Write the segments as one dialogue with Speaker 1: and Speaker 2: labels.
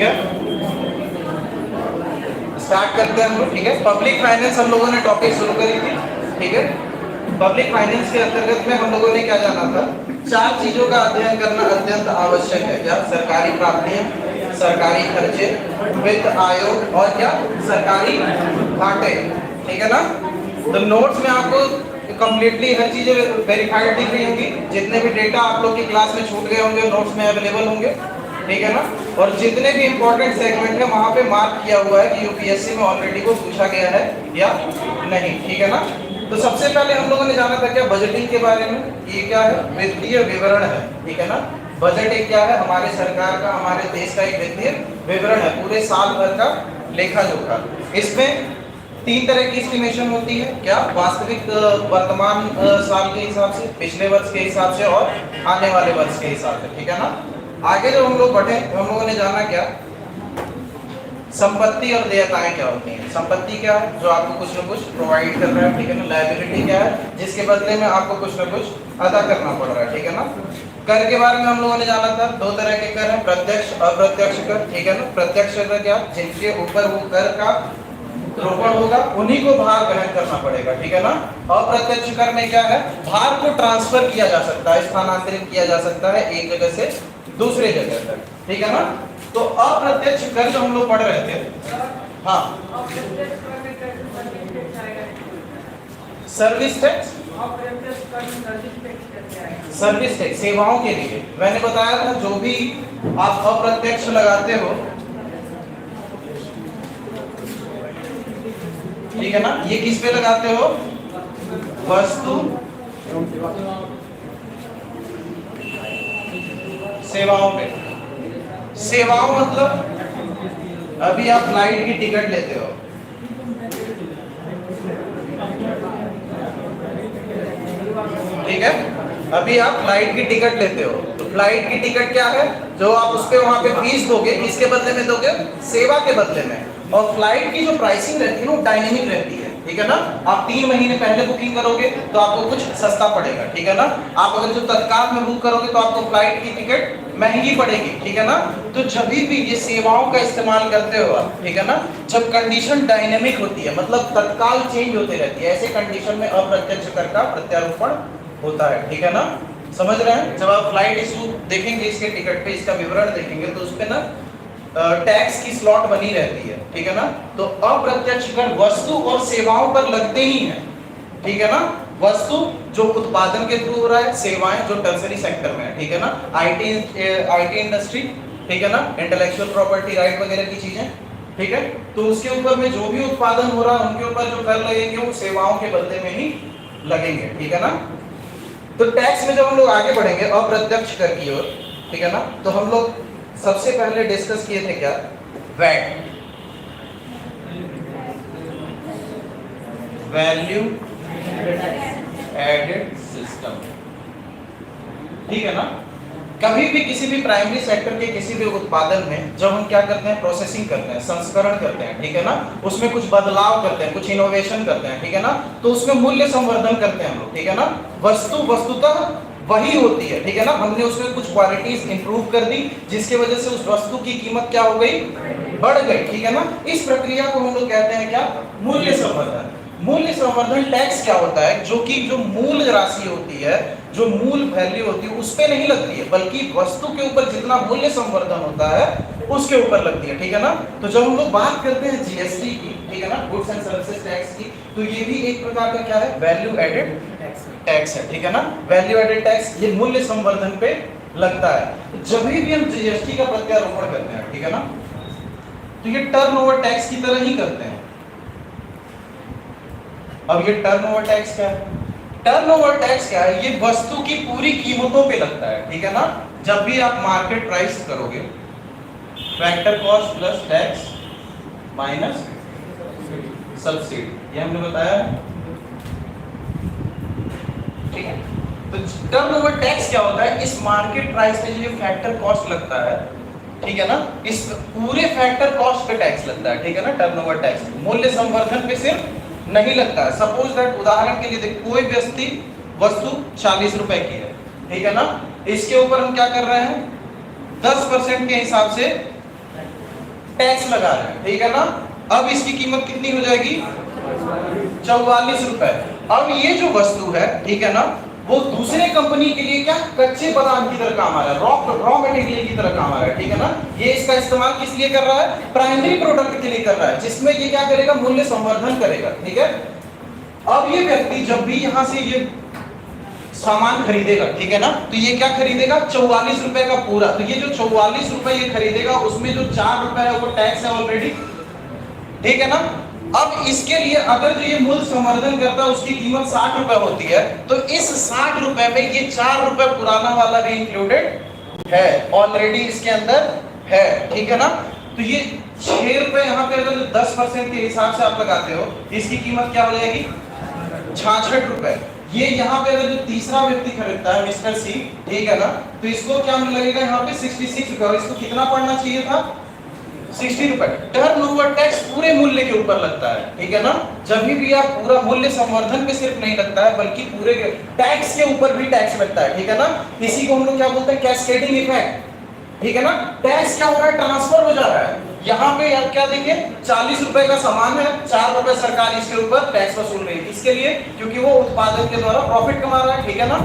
Speaker 1: ठीक है, स्टार्ट करते हैं हम लोग। ठीक है, पब्लिक फाइनेंस हम लोगों ने टॉपिक शुरू करी थी। ठीक है, पब्लिक फाइनेंस के अंतर्गत में हम लोगों ने क्या जाना था, 4 चीजों का अध्ययन करना अत्यंत आवश्यक है। क्या? सरकारी प्राप्तियां, सरकारी खर्चे, वित्त आयोग और क्या, सरकारी घाटे। ठीक है ना। तो नोट्स में आपको कंप्लीटली हर चीजें वेरीफाइड दिख रही होंगी, जितने भी डेटा आप लोग की क्लास में छूट गए होंगे नोट्स में अवेलेबल होंगे। ठीक है ना। और जितने भी इंपॉर्टेंट सेगमेंट है वहां पे मार्क किया हुआ है कि यूपीएससी में ऑलरेडी को पूछा गया है या नहीं। ठीक है ना। तो सबसे पहले हम लोगों ने जाना था क्या, बजटिंग के बारे में। ये क्या है, वित्तीय विवरण है। ठीक है ना। बजट एक क्या है, हमारे सरकार का, हमारे देश का एक वित्तीय विवरण है, पूरे साल भर का लेखा जोखा। इसमें 3 तरह की एस्टिमेशन होती है। क्या? वास्तविक वर्तमान साल के हिसाब से, पिछले वर्ष के हिसाब से और आने वाले वर्ष के हिसाब से। ठीक है ना। आगे जब हम लोग बढ़े, हम लोगों ने जाना क्या, संपत्ति और देयताएं क्या होती हैं। संपत्ति क्या है, जो आपको कुछ न कुछ प्रोवाइड कर रहा है। ठीक है ना। लायबिलिटी क्या है, जिसके बदले में आपको कुछ न कुछ अदा करना पड़ रहा है। ठीक है ना। कर के बारे में हम लोगों ने जाना था, 2 तरह के कर हैं, प्रत्यक्ष अप्रत्यक्ष कर। ठीक है ना। प्रत्यक्ष कर क्या, जिनके ऊपर वो कर का रोपण होगा उन्हीं को भार ग्रहण करना पड़ेगा। ठीक है ना। अप्रत्यक्ष कर में क्या है, भार को ट्रांसफर किया जा सकता है, स्थानांतरित किया जा सकता है एक जगह से दूसरे जगह तक। ठीक है ना। तो अप्रत्यक्ष कर जो हम लोग पढ़ रहे थे, हाँ, सर्विस टैक्स, सर्विस टैक्स सेवाओं के लिए मैंने बताया था, जो भी आप अप्रत्यक्ष लगाते हो, ठीक है ना, ये किस पे लगाते हो, वस्तु सेवाओं पे। सेवाओं मतलब अभी आप फ्लाइट की टिकट लेते हो, ठीक है, अभी आप फ्लाइट की टिकट लेते हो, तो फ्लाइट की टिकट क्या है, जो आप उस पे वहां पे फीस दोगे, किसके बदले में दोगे, सेवा के बदले में। और फ्लाइट की जो प्राइसिंग रहती है वो डायनेमिक रहती है। ठीक है ना। आप 3 महीने पहले बुकिंग करोगे तो आपको कुछ सस्ता पड़ेगा। ठीक है ना। आप अगर जो तत्काल में बुक करोगे तो आपको फ्लाइट की टिकट महंगी पड़ेगी। ठीक है ना। तो जब भी ये सेवाओं का इस्तेमाल करते हो आप, ठीक है ना, जब कंडीशन डायनेमिक होती है, मतलब तत्काल चेंज होती रहती है, ऐसे कंडीशन में अप्रत्यक्ष कर का प्रत्यारोपण होता है। ठीक है ना। समझ रहे हैं। जब आप फ्लाइट इशू देखेंगे, इसके टिकट पे इसका विवरण देखेंगे, तो उस पे ना टैक्स की स्लॉट बनी रहती है। ठीक है ना। तो अप्रत्यक्ष कर वस्तु और सेवाओं पर लगते ही हैं। ठीक है ना। वस्तु जो उत्पादन के थ्रू हो रहा है, सेवाएं जो टर्सरी सेक्टर में है। ठीक है ना। आईटी इंडस्ट्री, ठीक है ना, इंटेलेक्चुअल प्रॉपर्टी राइट वगैरह की चीजें। ठीक है। तो उसके ऊपर में जो भी उत्पादन हो रहा है उनके ऊपर जो कर लगेंगे वो सेवाओं के बदले में ही लगेंगे। ठीक है ना। तो टैक्स में जब हम लोग आगे बढ़ेंगे अप्रत्यक्ष कर की ओर, ठीक है ना, तो हम लोग सबसे पहले डिस्कस किए थे क्या, वैट, वैल्यू एडेड सिस्टम। ठीक है ना। कभी भी किसी भी प्राइमरी सेक्टर के किसी भी उत्पादन में जब हम क्या करते हैं, प्रोसेसिंग करते हैं, संस्करण करते हैं, ठीक है ना, उसमें कुछ बदलाव करते हैं, कुछ इनोवेशन करते हैं, ठीक है ना, तो उसमें मूल्य संवर्धन करते हैं हम लोग। ठीक है ना। वस्तुतः वही होती है। ठीक है ना। हमने उसमें कुछ क्वालिटीज इंप्रूव कर दी, जिसकी वजह से उस वस्तु की कीमत क्या हो गई, बढ़ गई। ठीक है ना। इस प्रक्रिया को हम लोग कहते हैं क्या, मूल्य संवर्धन। मूल्य संवर्धन टैक्स क्या होता है, जो कि जो मूल राशि होती है, जो मूल वैल्यू होती है उस पे नहीं लगती है, बल्कि वस्तु के ऊपर जितना मूल्य संवर्धन होता है उसके ऊपर लगती है। ठीक है ना। तो जब हम लोग बात करते हैं जीएसटी की, ठीक है ना, गुड्स एंड सर्विसेज टैक्स की, तो ये भी एक प्रकार का क्या है, वैल्यू एडेड टैक्स है। ठीक है ना। वैल्यू एडेड टैक्स ये मूल्य संवर्धन पे लगता है। जब भी हम जीएसटी का प्रत्यारोपण करते हैं, ठीक है ना, तो ये टर्नओवर टैक्स की तरह ही करते हैं। अब ये टर्नओवर टैक्स क्या है, टर्नओवर टैक्स क्या है, ये वस्तु की पूरी कीमतों पे लगता है। ठीक है ना। जब भी आप मार्केट प्राइस करोगे, factor cost plus tax minus subsidy, ये हमने बताया है। ठीक है। तो टर्नओवर टैक्स क्या होता है, इस मार्केट प्राइस पे जो फैक्टर कॉस्ट लगता है, ठीक है ना, इस पूरे फैक्टर कॉस्ट पे टैक्स लगता है। ठीक है ना। टर्नओवर टैक्स मूल्य संवर्धन पे सिर्फ नहीं लगता है। सपोज दैट, उदाहरण के लिए देख, कोई वस्तु 40 रुपए की है, ठीक है ना, इसके ऊपर हम क्या कर रहे हैं, 10% के हिसाब से टैक्स लगा रहे हैं, ठीक है ना। अब इसकी कीमत कितनी हो जाएगी? 44 रुपए। अब ये जो वस्तु है, ठीक है ना, वो दूसरे कंपनी के लिए क्या कच्चे बादाम की तरह काम आ रहा है, रॉ मटेरियल की तरह काम आ रहा है, ठीक है ना। ये इसका इस्तेमाल किस लिए कर रहा है? प्राइमरी प्रोडक्ट के लिए कर रहा है, जिसमें ये क्या करेगा? मूल्य संवर्धन करेगा, ठीक है। अब ये व्यक्ति जब भी यहां से ये सामान खरीदेगा, ठीक है ना, तो ये क्या खरीदेगा? 44 रुपए का पूरा। तो ये जो 44 रुपए ये खरीदेगा, उसमें जो 4 रुपए है वो टैक्स है ऑलरेडी, ठीक है ना। अब इसके लिए अगर जो ये मूल्य संवर्धन करता है उसकी कीमत 60 रुपए होती है, तो इस 60 रुपए में ये 4 रुपए पुराना वाला भी इंक्लूडेड है, ऑलरेडी इसके अंदर है, ठीक है ना। तो ये 6 रुपए यहाँ पे अगर 10% के हिसाब से आप लगाते हो, इसकी कीमत क्या हो जाएगी? 66 रुपए। ये यहाँ पे अगर जो तीसरा व्यक्ति खरीदता है मिस्टर सी, ठीक है ना, तो इसको क्या लगेगा यहाँ पे? 66 रुपए। और इसको कितना पड़ना चाहिए था? 60 रुपए। टर्नओवर टैक्स पूरे मूल्य के ऊपर लगता है, ठीक है ना। जब भी आप पूरा मूल्य संवर्धन पे सिर्फ नहीं लगता है, बल्कि पूरे टैक्स के ऊपर भी टैक्स लगता है, ठीक है ना। इसी को हम लोग क्या बोलते हैं? कैस्केडिंग इफेक्ट, ठीक है ना। टैक्स क्या हो रहा है? ट्रांसफर हो जा रहा है। यहाँ पे आप क्या देखिए, 40 रुपए का सामान है, 4 रुपए सरकार इसके ऊपर टैक्स वसूल रही है। इसके लिए क्योंकि वो उत्पादन के द्वारा प्रॉफिट कमा रहा है, ठीक है ना।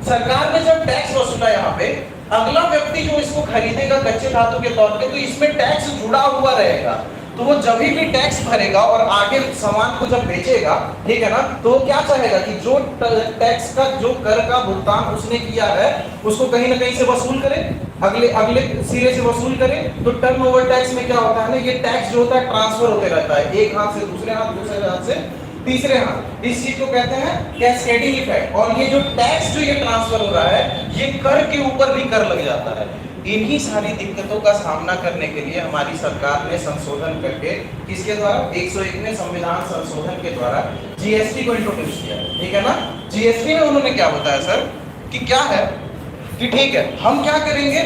Speaker 1: सरकार ने जब टैक्स वसूला यहाँ पे, अगला व्यक्ति जो इसको खरीदेगा कच्चे धातु के तौर पे, तो इसमें टैक्स जुड़ा हुआ रहेगा। तो वो जब भी टैक्स भरेगा और आगे सामान को जब बेचेगा, ठीक है ना, तो क्या चाहेगा कि जो टैक्स का जो कर का भुगतान उसने किया है उसको कहीं ना कहीं से वसूल करे, अगले सिरे से वसूल करे। तो टर्नओवर टैक्स में क्या होता है ना, ये टैक्स जो होता है ट्रांसफर होते रहता है, एक हाथ से दूसरे हाथ, दूसरे हाथ से तीसरे हाथ। इस चीज को कहते हैं कैस्केडिंग इफेक्ट। और ये जो टैक्स जो ये ट्रांसफर हो रहा है, ये कर के ऊपर भी कर लग जाता है। इन्हीं सारी दिक्कतों का सामना करने के लिए हमारी सरकार ने संशोधन करके, किसके द्वारा? 101वें संविधान संशोधन के द्वारा जीएसटी को इंट्रोड्यूस किया, ठीक है ना। जीएसटी में उन्होंने क्या बताया सर कि क्या है कि ठीक है, हम क्या करेंगे,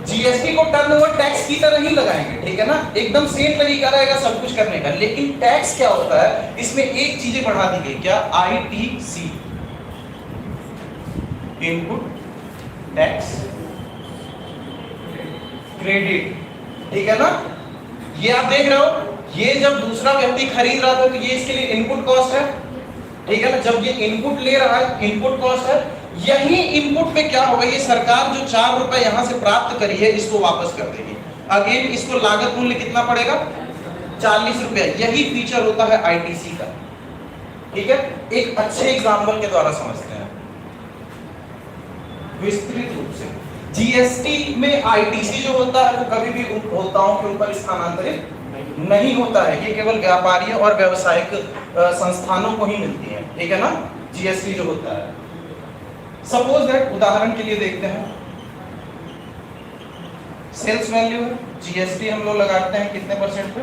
Speaker 1: जीएसटी को टर्नओवर टैक्स की तरह ही लगाएंगे, ठीक है ना, एकदम सेम तरीका रहेगा सब कुछ करने का। लेकिन टैक्स क्या होता है, इसमें एक चीजें बढ़ा दी गई, क्या? आईटीसी, इनपुट टैक्स क्रेडिट, ठीक है ना। ये आप देख रहे हो, ये जब दूसरा व्यक्ति खरीद रहा था तो ये इसके लिए इनपुट कॉस्ट है, ठीक है ना। जब ये इनपुट ले रहा है, इनपुट कॉस्ट है। यही इनपुट पे क्या होगा, ये सरकार जो 4 रुपए यहां से प्राप्त करी है इसको वापस कर देगी। अगेन इसको लागत मूल्य कितना पड़ेगा? 40 रुपए। यही फीचर होता है आईटीसी का, ठीक है। एक अच्छे एग्जाम्पल के द्वारा समझते हैं विस्तृत रूप से। जीएसटी में आईटीसी जो होता है वो कभी भी उपभोक्ताओं के ऊपर स्थानांतरित नहीं होता है, ये केवल व्यापारियों और व्यावसायिक संस्थानों को ही मिलती है, ठीक है ना, जीएसटी जो होता है। सपोज दैट, उदाहरण के लिए देखते हैं, सेल्स वैल्यू है, जीएसटी हम लोग लगाते हैं कितने परसेंट पे?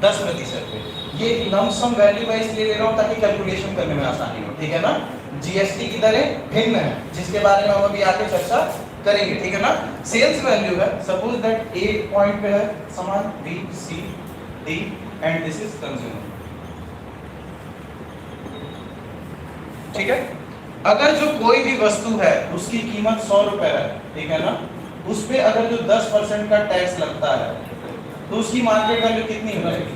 Speaker 1: 10% पे। ये लमसम वैल्यू है इसलिए ले रहा हूं ताकि कैलकुलेशन करने में आसानी हो, ठीक है ना। जीएसटी की दरें भिन्न है, जिसके बारे में हम अभी आगे चर्चा करेंगे, ठीक है ना। सेल्स वैल्यू है, सपोज दैट ए पॉइंट पे है सामान, B C D and this is consumer, ठीक है। अगर जो कोई भी वस्तु है उसकी कीमत 100 रुपए है, ठीक है ना, उस पे अगर जो 10% का टैक्स लगता है तो उसकी मार्केट वैल्यू कितनी हो जाएगी?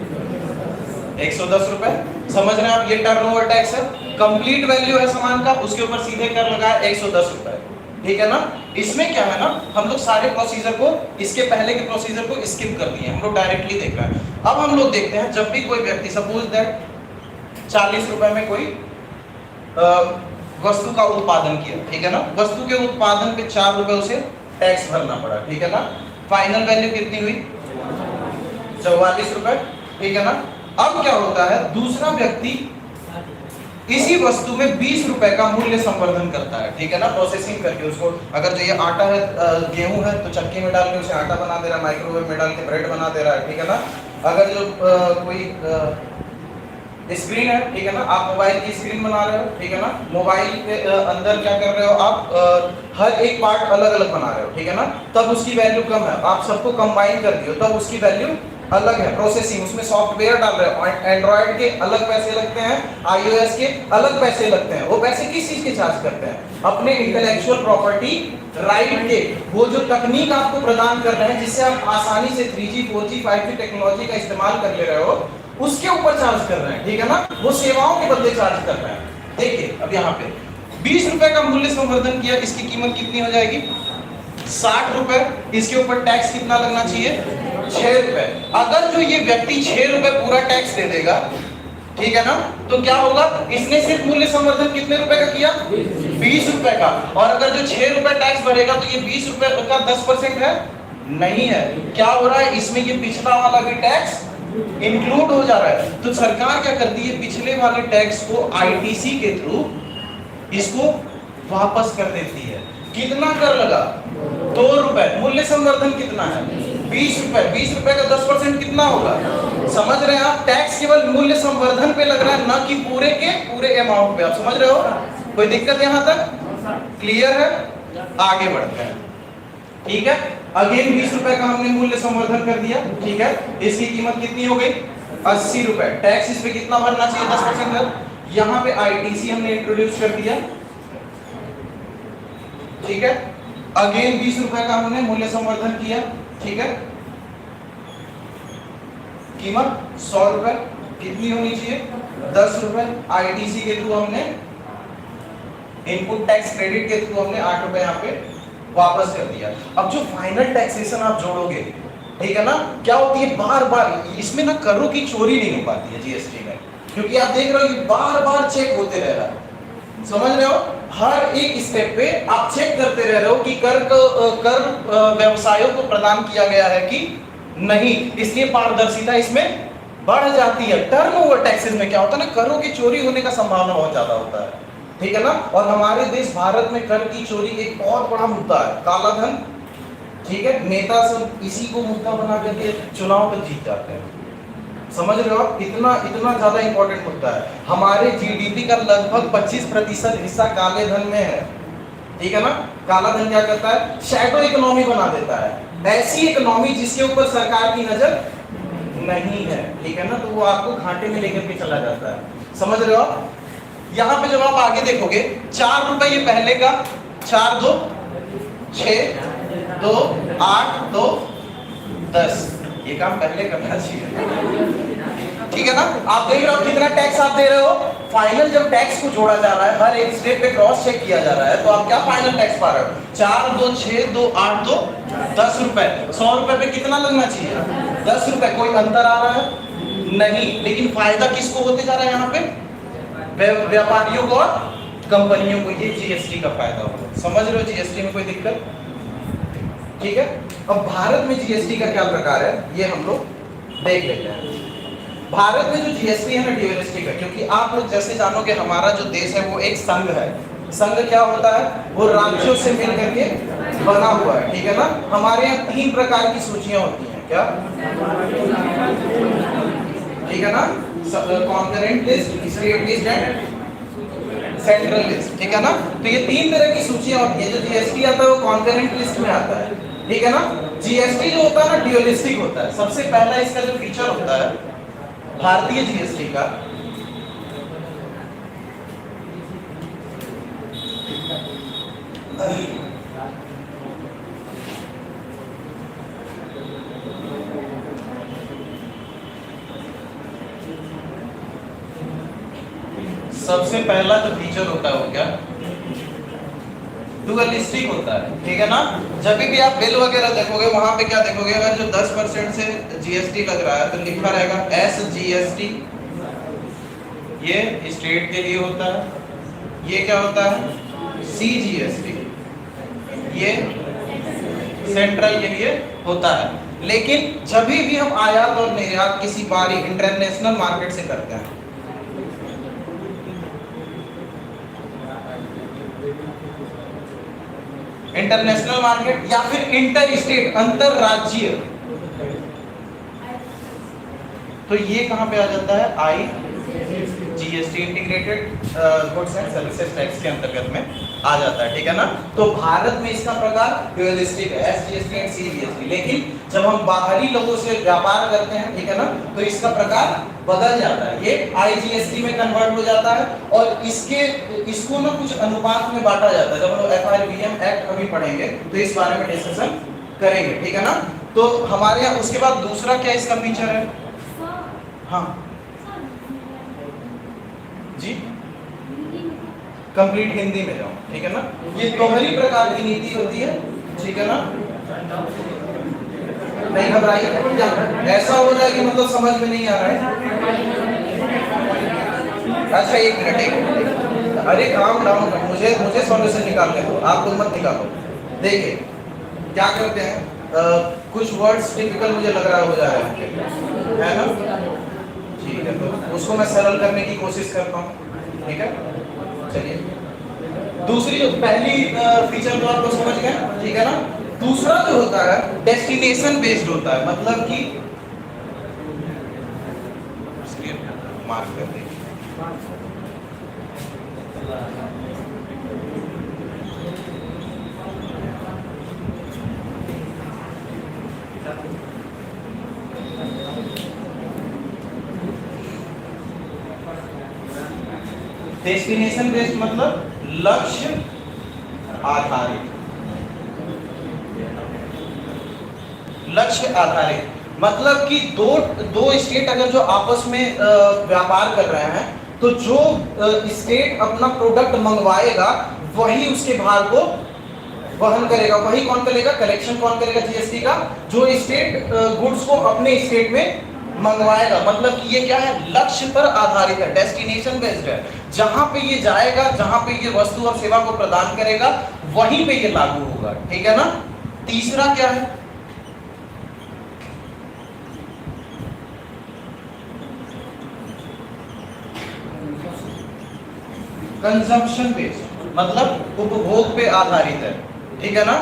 Speaker 1: 110 रुपए। समझ रहे हैं आप? ये टर्नओवर टैक्स है, कंप्लीट वैल्यू है सामान का, उसके ऊपर सीधे कर लगाया 110 रुपए, ठीक है ना। इसमें क्या है ना, हम लोग सारे प्रोसीजर को, इसके पहले के प्रोसीजर को स्किप कर दिए, हम लोग डायरेक्टली देख रहे हैं। अब हम लोग देखते हैं, जब भी कोई व्यक्ति सपोज दैट 40 रुपए में कोई वस्तु का उत्पादन किया, ठीक है ना, वस्तु के उत्पादन पे 4 रुपए उसे टैक्स भरना पड़ा, ठीक है ना। फाइनल वैल्यू कितनी हुई? 44 रुपए, ठीक है ना। अब क्या होता है, दूसरा व्यक्ति इसी वस्तु में 20 रुपए का मूल्य संवर्धन करता है, ठीक है ना, प्रोसेसिंग करके उसको, अगर जो ये आटा है, गेहूं है, तो चक्की में डाल के उसे आटा बना दे रहा है, माइक्रोवेव में डाल के ब्रेड बना दे रहा है, ठीक है ना। अगर जो कोई स्क्रीन है, ठीक है ना, आप मोबाइल की स्क्रीन बना रहे हो, ठीक है ना, मोबाइल के अंदर क्या कर रहे हो आप, हर एक पार्ट अलग अलग बना रहे हो, ठीक है ना, तब उसकी वैल्यू कम है, आप सबको कंबाइन कर दियो तब उसकी वैल्यू अलग है, प्रोसेसिंग उसमें सॉफ्टवेयर डाल रहे हो, एंड्रॉइड के अलग पैसे लगते हैं, आईओएस के अलग पैसे लगते हैं। वो पैसे किस चीज के चार्ज करते हैं? अपने इंटेलेक्चुअल प्रॉपर्टी राइट के, वो जो तकनीक आपको प्रदान कर रहे हैं जिससे आप आसानी से 3G 4G 5G टेक्नोलॉजी का इस्तेमाल कर ले रहे हो, उसके ऊपर चार्ज कर रहे हैं, ठीक है ना? वो सेवाओं के बदले चार्ज कर रहे हैं। देखिए अब यहाँ पे 20 रुपए का मूल्य संवर्धन किया, इसकी कीमत कितनी हो जाएगी? 60 रुपए। इसके ऊपर टैक्स कितना लगना चाहिए? 6 रुपए। अगर जो ये व्यक्ति 6 रुपए पूरा टैक्स दे देगा, ठीक है ना, तो क्या होगा? इसने सिर्फ मूल्य संवर्धन कितने रुपए का किया? 20 रुपए का। और अगर जो 6 रुपए टैक्स भरेगा तो ये 20 रुपए का 10% है? नहीं है। क्या हो रहा है इसमें? ये पिछला वाला भी टैक्स इंक्लूड हो जा रहा है। तो सरकार क्या करती है? पिछले वाले टैक्स को आईटीसी के थ्रू इसको वापस कर देती है। कितना कर लगा? 2 रुपए। मूल्य संवर्धन कितना है? 20 रुपए। 20 रुपए का 10% कितना होगा? समझ रहे हैं आप? टैक्स केवल मूल्य संवर्धन पे लग रहा है, ना कि पूरे के पूरे अमाउंट पे। आप समझ रहे हो? कोई दिक्कत यहां तक? क्लियर है? आगे बढ़ते हैं, ठीक है। अगेन 20 रुपए का हमने मूल्य संवर्धन कर दिया, ठीक है। इसकी कीमत कितनी हो गई? 80 रुपए। टैक्स इस पे कितना भरना चाहिए? 10% है। यहाँ पे आईटीसी हमने इंट्रोड्यूस कर दिया, ठीक है। अगेन 20 रुपए का हमने मूल्य संवर्धन किया, ठीक है। कीमत 100 रुपए। कितनी होनी चाहिए? 10 रुपए। आईटीसी के थ्रू हमने, इनपुट टैक्स क्रेडिट के थ्रू हमने 8 रुपए यहाँ पे वापस कर दिया। अब जो फाइनल टैक्सेशन आप जोड़ोगे, ठीक है ना, क्या होती है? बार बार इसमें ना करों की चोरी नहीं हो पाती है जीएसटी में, क्योंकि आप देख रहे हो ये बार बार चेक होते रह रहा है। समझ रहे हो? हर एक स्टेप पे आप चेक करते रह रहे हो कि कर व्यवसायों को प्रदान किया गया है कि नहीं, इसलिए पारदर्शिता इसमें बढ़ जाती है। टर्नओवर टैक्सेस में क्या होता है ना, करों की चोरी होने का संभावना बहुत ज्यादा होता है, ठीक है ना। और हमारे देश भारत में कर की चोरी एक बहुत बड़ा मुद्दा है, काला धन, ठीक है। नेता सब इसी को मुद्दा बना करके चुनाव पर जीत जाते हैं। समझ रहे हो आप? इतना ज्यादा इंपॉर्टेंट मुद्दा है। हमारे जीडीपी का लगभग 25% हिस्सा काले धन में है, ठीक है ना। काला धन क्या करता है? शैडो इकोनॉमी बना देता है, ऐसी इकोनॉमी जिसके ऊपर सरकार की नजर नहीं है, ठीक है ना। तो वो आपको घाटे में लेकर के चला जाता है। समझ रहे हो आप? यहाँ पे जब आप आगे देखोगे, 4 रुपए ये पहले का, 4 2 6 2 8 2 10, ये काम पहले करना चाहिए, ठीक है ना। आप देख रहे हो कितना टैक्स आप दे रहे हो। फाइनल जब टैक्स को जोड़ा जा रहा है, हर एक स्टेप पे क्रॉस चेक किया जा रहा है, तो आप क्या फाइनल टैक्स पा रहे हो? 4 2 6 2 8 2 10 रुपए। 100 रुपए पे कितना लगना चाहिए? 10 रुपए। कोई अंतर आ रहा है? नहीं। लेकिन फायदा किसको होते जा रहा है यहाँ पे? व्यापारियों को और कंपनियों को। ये जीएसटी का फायदा होगा। समझ रहे हो? जीएसटी में कोई दिक्कत? ठीक है। अब भारत में जीएसटी का क्या प्रकार है ये हम लोग देख लेते हैं। भारत में जो जीएसटी है ना, ड्यूअलिस्टिक है, क्योंकि आप लोग जैसे जानोगे हमारा जो देश है वो एक संघ है। संघ क्या होता है? वो राज्यों से मिल करके बना हुआ है, ठीक है ना। हमारे यहाँ 3 प्रकार की सूचियां होती हैं, क्या? ठीक है ना। Concurrent list, state list and central list, ठीक है ना। तो ये 3 तरह की सूचियां होती है। जो जीएसटी आता है वो कॉन्करेंट लिस्ट में आता है, ठीक है ना। जीएसटी जो होता है ना, ड्यूअलिस्टिक होता है। सबसे पहला इसका जो फीचर होता है भारतीय जीएसटी का, सबसे पहला जो फीचर होता है वो क्या? डुअलिस्टिक होता है, ठीक है ना। जब भी आप बिल वगैरह देखोगे वहां पे क्या देखोगे? अगर जो 10% से जीएसटी लग रहा है तो लिखा रहेगा एसजीएसटी, ये स्टेट के लिए होता है। ये क्या होता है? सीजीएसटी, ये सेंट्रल के लिए होता है। लेकिन जब भी हम आयात और निर्यात किसी बाहरी इंटरनेशनल मार्केट से करते हैं, इंटरनेशनल मार्केट या फिर इंटर स्टेट, अंतरराज्यीय, तो ये कहां पे आ जाता है? I GST, integrated goods and services tax के अंतर्गत में आ जाता है, ठीक है ना। तो भारत में इसका प्रकार ड्यूअलिस्टिक है, एसजीएसटी एंड सीजीएसटी। लेकिन जब हम बाहरी लोगों से व्यापार करते हैं, ठीक है ना, तो इसका प्रकार बदल जाता है, ये आईजीएसटी में कन्वर्ट हो जाता है और इसको ना कुछ अनुपात में बांटा जाता है। जब हम लोग एफआरबीएम एक्ट अभी पढ़ेंगे तो इस बारे में डिस्कशन करेंगे, ठीक है ना। तो हमारे यहाँ उसके बाद दूसरा क्या इसका फीचर है? हाँ जी, कंप्लीट हिंदी में जाओ, ठीक है ना। ये दोहरी प्रकार की नीति होती है, ठीक है ना। नहीं घबराइए, ऐसा हो जाए कि मतलब समझ में नहीं आ रहा है। अच्छा एक मिनट, अरे काम डाउन, मुझे सॉल्यूशन निकालने दो, आप लोग मत निकालो। देखिए क्या करते हैं, कुछ वर्ड्स टिपिकल मुझे लग रहा हो जा रहा है ना, ठीक है, तो उसको मैं सरल करने की कोशिश करता हूँ, ठीक है। चलिए, दूसरी जो पहली फीचर तो आपको समझ गए, ठीक है ना। दूसरा जो होता है डेस्टिनेशन बेस्ड होता है, मतलब कि मार्क कर देंगे, डेस्टिनेशन बेस्ड मतलब लक्ष्य आधारित, लक्ष्य आधारित मतलब कि दो स्टेट अगर जो आपस में व्यापार कर रहे हैं, तो जो स्टेट अपना प्रोडक्ट मंगवाएगा वही उसके भार को वहन करेगा। वही कौन करेगा? कलेक्शन कौन करेगा जीएसटी का? जो स्टेट गुड्स को अपने स्टेट में मंगवाएगा। मतलब कि ये क्या है? लक्ष्य पर आधारित है, डेस्टिनेशन बेस्ड है। जहां पे ये जाएगा, जहां पे ये वस्तु और सेवा को प्रदान करेगा, वहीं पे ये लागू होगा, ठीक है ना। तीसरा क्या है? कंजम्पशन बेस्ड, मतलब उपभोग पे आधारित है, ठीक है ना।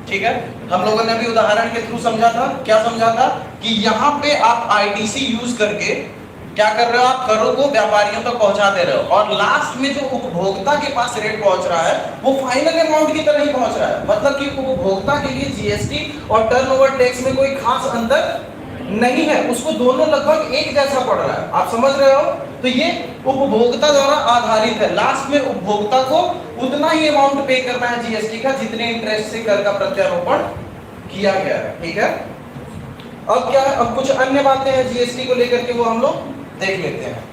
Speaker 1: ठीक है, हम लोगों ने अभी उदाहरण के थ्रू समझा था। क्या समझा था? कि यहाँ पे आप आईटीसी यूज करके क्या कर रहे हो? आप करों को व्यापारियों तक पहुंचा दे रहे हो, और लास्ट में जो उपभोक्ता के पास रेट पहुंच रहा है वो फाइनल अमाउंट की तरह ही पहुंच रहा है। मतलब कि उपभोक्ता के लिए जीएसटी और टर्नओवर टैक्स में कोई खास अंतर नहीं है, उसको दोनों लगभग एक जैसा पड़ रहा है। आप समझ रहे हो? तो ये उपभोक्ता द्वारा आधारित है। लास्ट में उपभोक्ता को उतना ही अमाउंट पे करना है जीएसटी का जितने इंटरेस्ट से कर का प्रत्यारोपण किया गया है, ठीक है। अब क्या है? अब कुछ अन्य बातें हैं जीएसटी को लेकर के, वो हम लोग देख लेते हैं।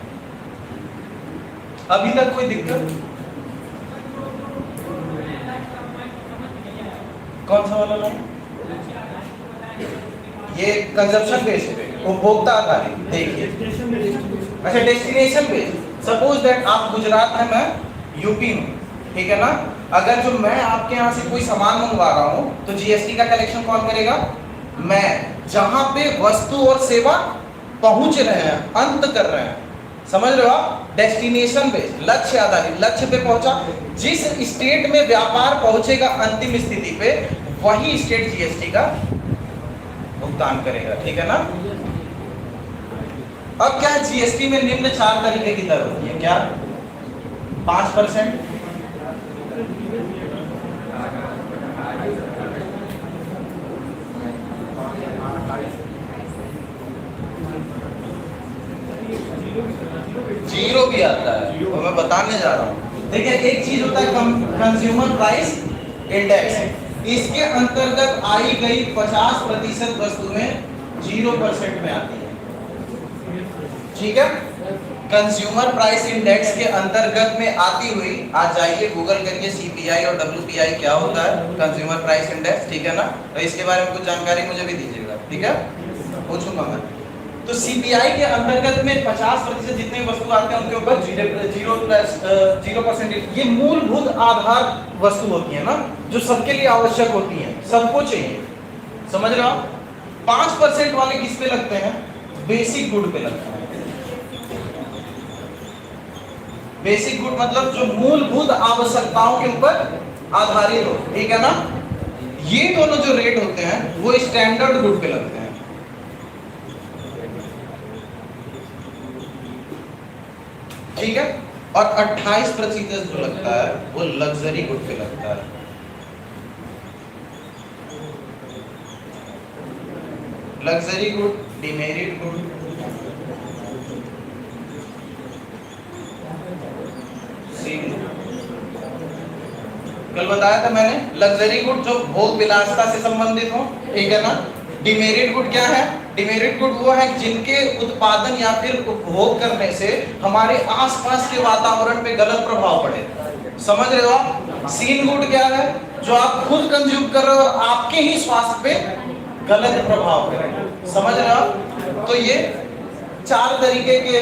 Speaker 1: अभी तक कोई दिक्कत? कौन सा वाला लाइन? ये कंजम्पशन बेस्ड पे, उपभोक्ता आधारित। देखिए, अच्छा डेस्टिनेशन बेस्ड, सपोज दैट आप गुजरात है, मैं यूपी में, ठीक है ना। अगर जो मैं आपके यहाँ से कोई सामान मंगवा रहा हूँ तो जीएसटी का कलेक्शन कौन करेगा? मैं। जहां पे वस्तु और सेवा पहुंच रहे हैं, अंत कर रहे हैं, समझ रहे हो आप? डेस्टिनेशन बेस्ड, लक्ष्य आधारित, लक्ष्य पे पहुंचा। जिस स्टेट में व्यापार पहुंचेगा अंतिम स्थिति पे, वही स्टेट जीएसटी का भुगतान करेगा, ठीक है ना। अब क्या है? जीएसटी में निम्न 4 तरीके की दर होती है। क्या? 5%, 0 भी आता है, तो मैं बताने जा रहा हूँ। देखिए, एक चीज होता है कंज्यूमर प्राइस इंडेक्स, इसके अंतर्गत आई गई 50% वस्तुएं 0% में आती है, ठीक है। कंज्यूमर प्राइस इंडेक्स के अंतर्गत में आती हुई, आज जाइए गूगल करिए सीपीआई और डब्ल्यूपीआई क्या होता है, कंज्यूमर प्राइस इंडेक्स, ठीक है ना। तो इसके बारे में कुछ जानकारी मुझे भी दीजिएगा, ठीक है, पूछूंगा मैं। तो सीपीआई के अंतर्गत में 50% जितने वस्तु आते हैं उनके ऊपर 0% ये मूलभूत आधार वस्तु होती है ना, जो सबके लिए आवश्यक होती है, सबको चाहिए, समझ रहे हो। 5% वाले किस पे लगते हैं? बेसिक गुड पे लगते हैं। बेसिक गुड मतलब जो मूलभूत आवश्यकताओं के ऊपर आधारित हो, ठीक है ना। ये दोनों जो रेट होते हैं वो स्टैंडर्ड गुड पे लगते हैं। ठीक है, और 28% जो लगता है वो लग्जरी गुड पे लगता है। लग्जरी गुड, डिमेरिट गुड, कल बताया था मैंने, लग्जरी गुड जो भोग विलासता से संबंधित हो, ठीक है ना। डिमेरिट गुड क्या है? डिमेरिट गुड वो है जिनके उत्पादन या फिर उपभोग करने से हमारे आसपास के वातावरण पे गलत प्रभाव पड़े। समझ रहे हो आप? सीन गुड क्या है? जो आप खुद कंज्यूम कर रहे हो और आपके ही स्वास्थ्य पे गलत प्रभाव करें। समझ रहे हो आप? तो ये 4 तरीके के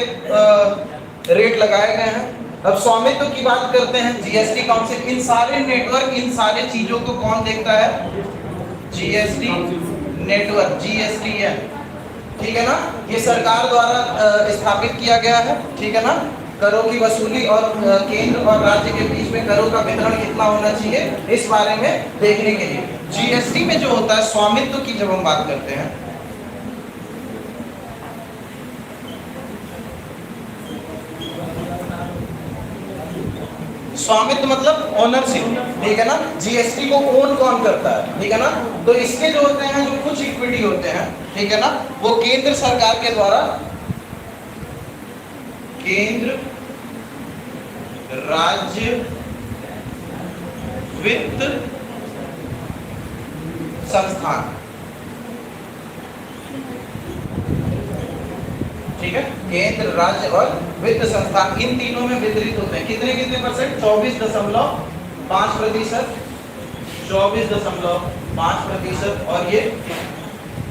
Speaker 1: रेट लगाए गए हैं। अब स्वामित्व की बात करते हैं, जीएसटी काउंसिल इन सारे नेटवर्क, इन सारे चीजों को कौन देखता है? जीएसटी नेटवर्क, जीएसटीएन, ठीक है ना। ये सरकार द्वारा स्थापित किया गया है, ठीक है ना। करों की वसूली और केंद्र और राज्य के बीच में करों का वितरण कितना होना चाहिए, इस बारे में देखने के लिए। जीएसटी में जो होता है स्वामित्व की, जब हम बात करते हैं, स्वामित्व मतलब ओनरशिप, ठीक है ना। जीएसटी को ओन कौन करता है, ठीक है ना। तो इसके जो होते हैं, जो कुछ इक्विटी होते हैं, ठीक है ना, वो केंद्र सरकार के द्वारा, केंद्र राज्य वित्त संस्थान, ठीक है, केंद्र राज्य और वित्त संस्थान, इन तीनों में वितरित होते हैं। कितने कितने परसेंट? 24.5%, 24.5% और ये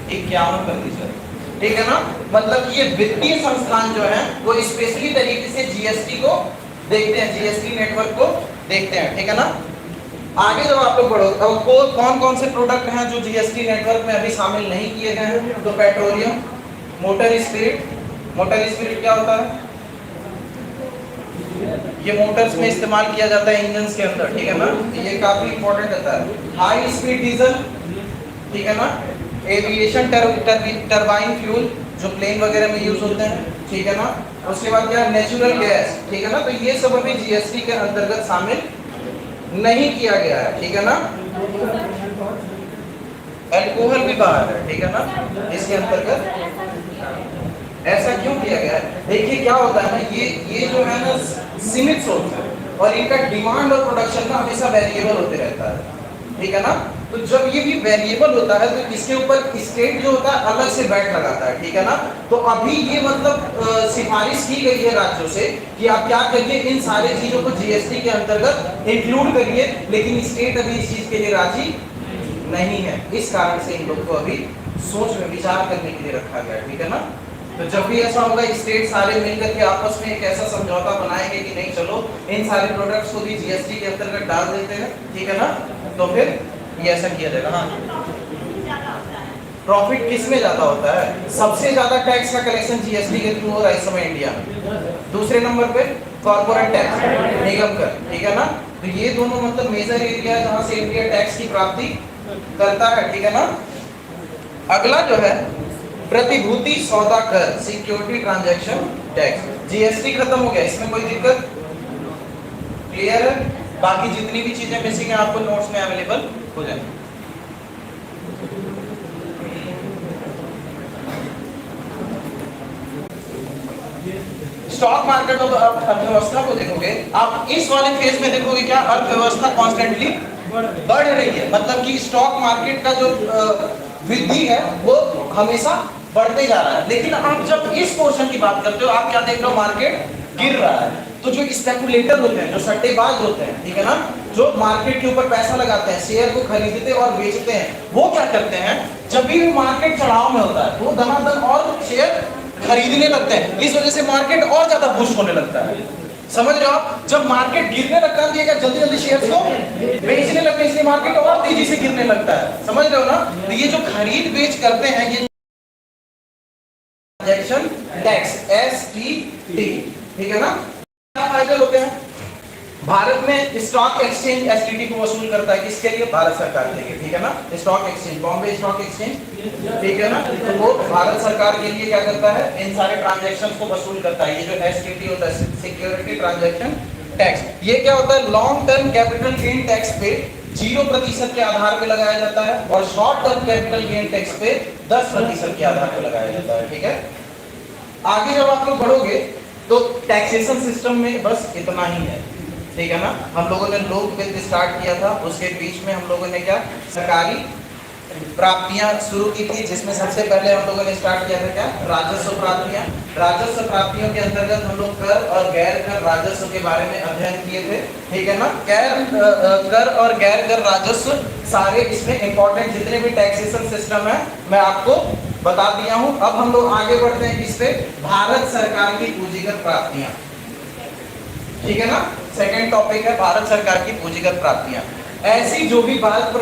Speaker 1: 51%, ठीक है ना। मतलब ये वित्तीय संस्थान जो है वो स्पेशली तरीके से जीएसटी को देखते हैं, जीएसटी नेटवर्क को देखते हैं, ठीक है ना। आगे जब आप लोग बढ़ो, अब कौन कौन से प्रोडक्ट हैं जो जीएसटी नेटवर्क में अभी शामिल नहीं किए गए हैं? तो petroleum, motor spirit. Motor spirit क्या होता है? ये मोटर्स में इस्तेमाल किया जाता है इंजन्स के अंदर, ठीक है ना। ये काफी इंपॉर्टेंट होता है। हाई स्पीड डीजल, ठीक है ना। एविएशन टरबाइन फ्यूल जो प्लेन वगैरह में यूज होते हैं, ठीक है ना। उसके बाद क्या? नेचुरल गैस, ठीक है ना। तो ये सब अभी जीएसटी के अंतर्गत शामिल नहीं किया गया है, ठीक है ना। अल्कोहल भी बाहर है, ठीक है ना, इसके अंतर्गत। ऐसा क्यों किया गया है? देखिए क्या होता है ना, ये जो है ना सीमित सोर्स है और इनका डिमांड और प्रोडक्शन ना हमेशा वेरिएबल होते रहता है, ठीक है ना। तो जब ये भी वेरिएबल होता है तो इसके ऊपर स्टेट जो होता है अलग से वैट लगाता है, ठीक है ना। तो अभी ये मतलब सिफारिश की गई है राज्यों से कि आप क्या करिए, इन सारी चीजों को जीएसटी के अंतर्गत इंक्लूड करिए, लेकिन स्टेट अभी इस चीज के लिए राजी नहीं है। इस कारण से इन लोग को अभी सोच में विचार करने के लिए रखा गया, ठीक है ना। तो जब भी ऐसा होगा स्टेट सारे मिलकर के आपस में एक ऐसा समझौता बनाएंगे कि नहीं चलो इन सारे प्रोडक्ट्स को भी जीएसटी के अंतर्गत डाल देते हैं, ठीक है ना। तो फिर ये ऐसा किया जाएगा। हाँ, प्रॉफिट किस में ज्यादा होता है? सबसे ज्यादा टैक्स का कलेक्शन जीएसटी के थ्रू हो रहा है इस समय इंडिया में। दूसरे नंबर पे कॉर्पोरेट टैक्स, निगम कर, ठीक है ना। तो ये दोनों मतलब मेजर एरिया जहां से इंडिया टैक्स की प्राप्ति करता है, ठीक है ना। अगला जो है प्रतिभूति सौदा कर, सिक्योरिटी ट्रांजैक्शन टैक्स। जीएसटी खत्म हो गया, इसमें कोई दिक्कत? क्लियर है? बाकी जितनी भी चीजें बेसिक हैं आपको नोट्स में अवेलेबल हो जाएंगी। स्टॉक मार्केट और अर्थव्यवस्था को देखोगे आप, इस वाले फेज में देखोगे क्या अर्थव्यवस्था कॉन्स्टेंटली बढ़ रही है। मतलब कि स्टॉक मार्केट का जो वृद्धि है वो हमेशा बढ़ते जा रहा है। लेकिन आप जब इस पोर्शन की बात करते हो, आप क्या देख रहे हो? मार्केट गिर रहा है। तो जो स्पेकुलेटर होते हैं, जो सट्टेबाज होते हैं, ठीक है ना, जो मार्केट के ऊपर पैसा लगाते हैं, शेयर को खरीदते और बेचते हैं, वो क्या करते हैं? जब भी मार्केट चढ़ाव में होता है तो वो धनाधन और शेयर खरीदने लगते हैं। इस वजह से मार्केट और ज्यादा बुश होने लगता है। समझ रहे हो आप? जब मार्केट गिरने लगता है क्या जल्दी जल्दी शेयर्स को बेचने लगते हैं, इसलिए मार्केट और तेजी से गिरने लगता है। समझ रहे हो ना? तो ये जो खरीद बेच करते हैं ये ट्रांजैक्शन टैक्स, STT, ठीक है ना। क्या फायदे होते हैं? भारत में स्टॉक एक्सचेंज एसटीटी को वसूल करता है, किसके लिए? भारत सरकार के लिए, ठीक है ना। Stock exchange, Bombay stock exchange, ठीक है ना, तो वो भारत सरकार के लिए क्या करता है? इन सारे ट्रांजैक्शंस को वसूल करता है। ये जो एसटीटी होता है, सिक्योरिटी ट्रांजैक्शन टैक्स, ये क्या होता है? Long term capital gain tax पे 0% के आधार पे लगाया जाता है और short term capital gain tax पे 10% के आधार पे लगाया जाता है, ठीक है। आगे जब आप लोग बढ़ोगे तो टैक्सेशन सिस्टम में बस इतना ही है, ठीक है ना। हम लोगों ने लोक वित्त स्टार्ट किया था, उसके बीच में हम लोगों ने क्या सरकारी प्राप्तियां शुरू की थी, जिसमें सबसे पहले हम लोगों ने स्टार्ट किया था क्या? राजस्व प्राप्तियां। राजस्व प्राप्तियों के अंतर्गत हम लोग कर और गैर कर राजस्व के बारे में अध्ययन किए थे, ठीक है ना। कर और गैर कर राजस्व सारे इसमें इंपॉर्टेंट जितने भी टैक्सेशन सिस्टम है मैं आपको बता दिया हूं। अब हम लोग आगे बढ़ते हैं किस पे? भारत सरकार की पूंजीगत प्राप्तियां, ठीक है ना। सेकंड टॉपिक है भारत सरकार की पूंजीगत प्राप्तियां। ऐसी जो भी भारत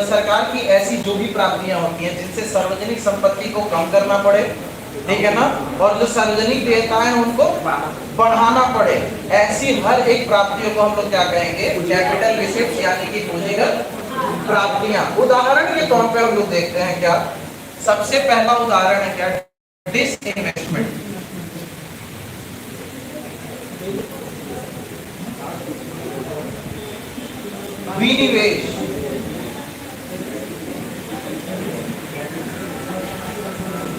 Speaker 1: सरकार की ऐसी जो भी प्राप्तियां होती हैं जिनसे सार्वजनिक संपत्ति को कम करना पड़े, ठीक है ना, और जो सार्वजनिक देयताएं उनको बढ़ाना पड़े, ऐसी हर एक प्राप्तियों को हम लोग क्या कहेंगे? कैपिटल रिसीट्स यानी कि पूंजीगत प्राप्तियां। उदाहरण के तौर पे हम लोग देखते हैं क्या? सबसे पहला उदाहरण है क्या? डिसइन्वेस्टमेंट। विनिवेश,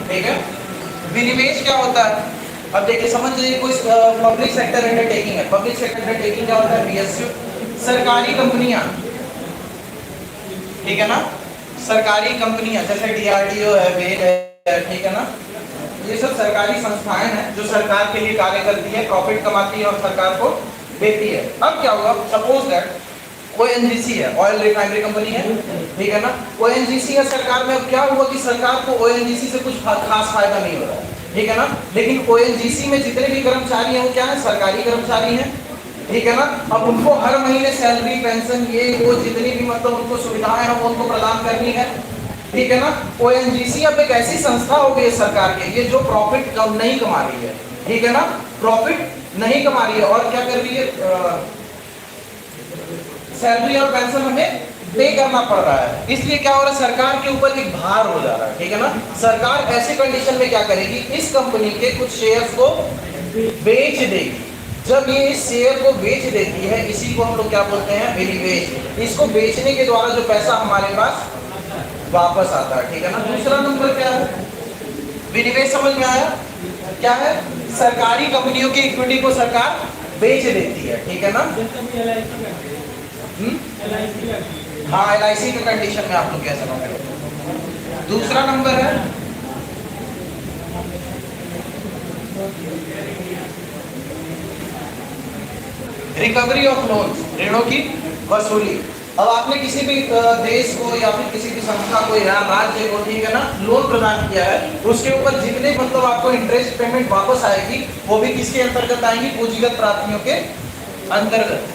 Speaker 1: ठीक है। विनिवेश क्या होता है? अब देखिए, समझ लीजिए कोई पब्लिक सेक्टर अंडरटेकिंग है। पब्लिक सेक्टर अंडरटेकिंग क्या होता है? पीएसयू, सरकारी कंपनियां, ठीक है ना। सरकारी कंपनियां जैसे डीआरडीओ है, बेल है, ठीक है ना, ये सब सरकारी संस्थाएं हैं जो सरकार के लिए कार्य करती है, प्रॉफिट कमाती है और सरकार को देती है। अब क्या हुआ? सपोज दैट ओएनजीसी है, ऑयल रिफाइनरी कंपनी है, ठीक है ना। ओएनजीसी है सरकार में। अब क्या हुआ कि सरकार को ओएनजीसी से कुछ खास फायदा नहीं हो रहा है, ठीक है ना। लेकिन ओएनजीसी में जितने भी कर्मचारी हैं वो क्या है? सरकारी कर्मचारी हैं, ठीक है ना। अब उनको हर महीने सैलरी, पेंशन, ये वो जितनी भी मतलब उनको सुविधाएं हैं वो उनको प्रदान करनी है, ठीक है ना। ओएनजीसी अब एक ऐसी संस्था हो गई है सरकार के लिए जो प्रॉफिट कम नहीं कमा रही है, ठीक है ना, प्रॉफिट नहीं कमा रही है और क्या कर रही है? सैलरी और पेंशन हमें पे करना पड़ रहा है। इसलिए क्या हो रहा है? सरकार के ऊपर एक भार हो जा रहा है, ठीक है ना। सरकार ऐसी कंडीशन में क्या करेगी? इस कंपनी के कुछ शेयर्स को बेच देगी। जब ये इस शेयर को बेच देती है, इसी को हम लोग क्या बोलते हैं? विनिवेश। इसको बेचने के द्वारा जो पैसा हमारे पास वापस आता है, ठीक है ना। दूसरा नंबर क्या है? विनिवेश, समझ में आया? क्या है? सरकारी कंपनियों की इक्विटी को सरकार बेच देती है, ठीक है ना। हाँ, एलआईसी के कंडीशन में आप लोग कैसे समझ। दूसरा नंबर है रिकवरी ऑफ लोन्स, ऋणों की वसूली। अब आपने किसी भी देश को या फिर किसी भी संस्था को या राज्य को, ठीक है ना, लोन प्रदान किया है, उसके ऊपर जितने मतलब आपको इंटरेस्ट पेमेंट वापस आएगी वो भी किसके अंतर्गत आएंगी? पूंजीगत प्राप्तियों के अंतर्गत।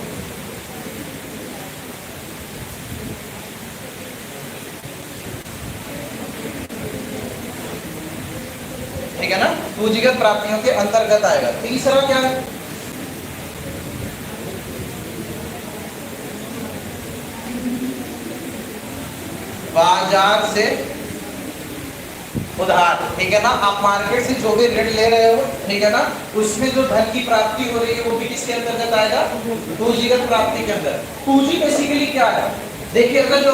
Speaker 1: ठीक है ना, पूंजीगत प्राप्तियों के अंतर्गत आएगा। तीसरा क्या है? बाजार से उधार, ठीक है ना। आप मार्केट से जो भी ऋण ले रहे हो, ठीक है ना, उसमें जो धन की प्राप्ति हो रही है वो भी किसके अंतर्गत आएगा? पूंजीगत प्राप्ति के अंदर। पूंजी बेसिकली क्या है? देखिए, अगर जो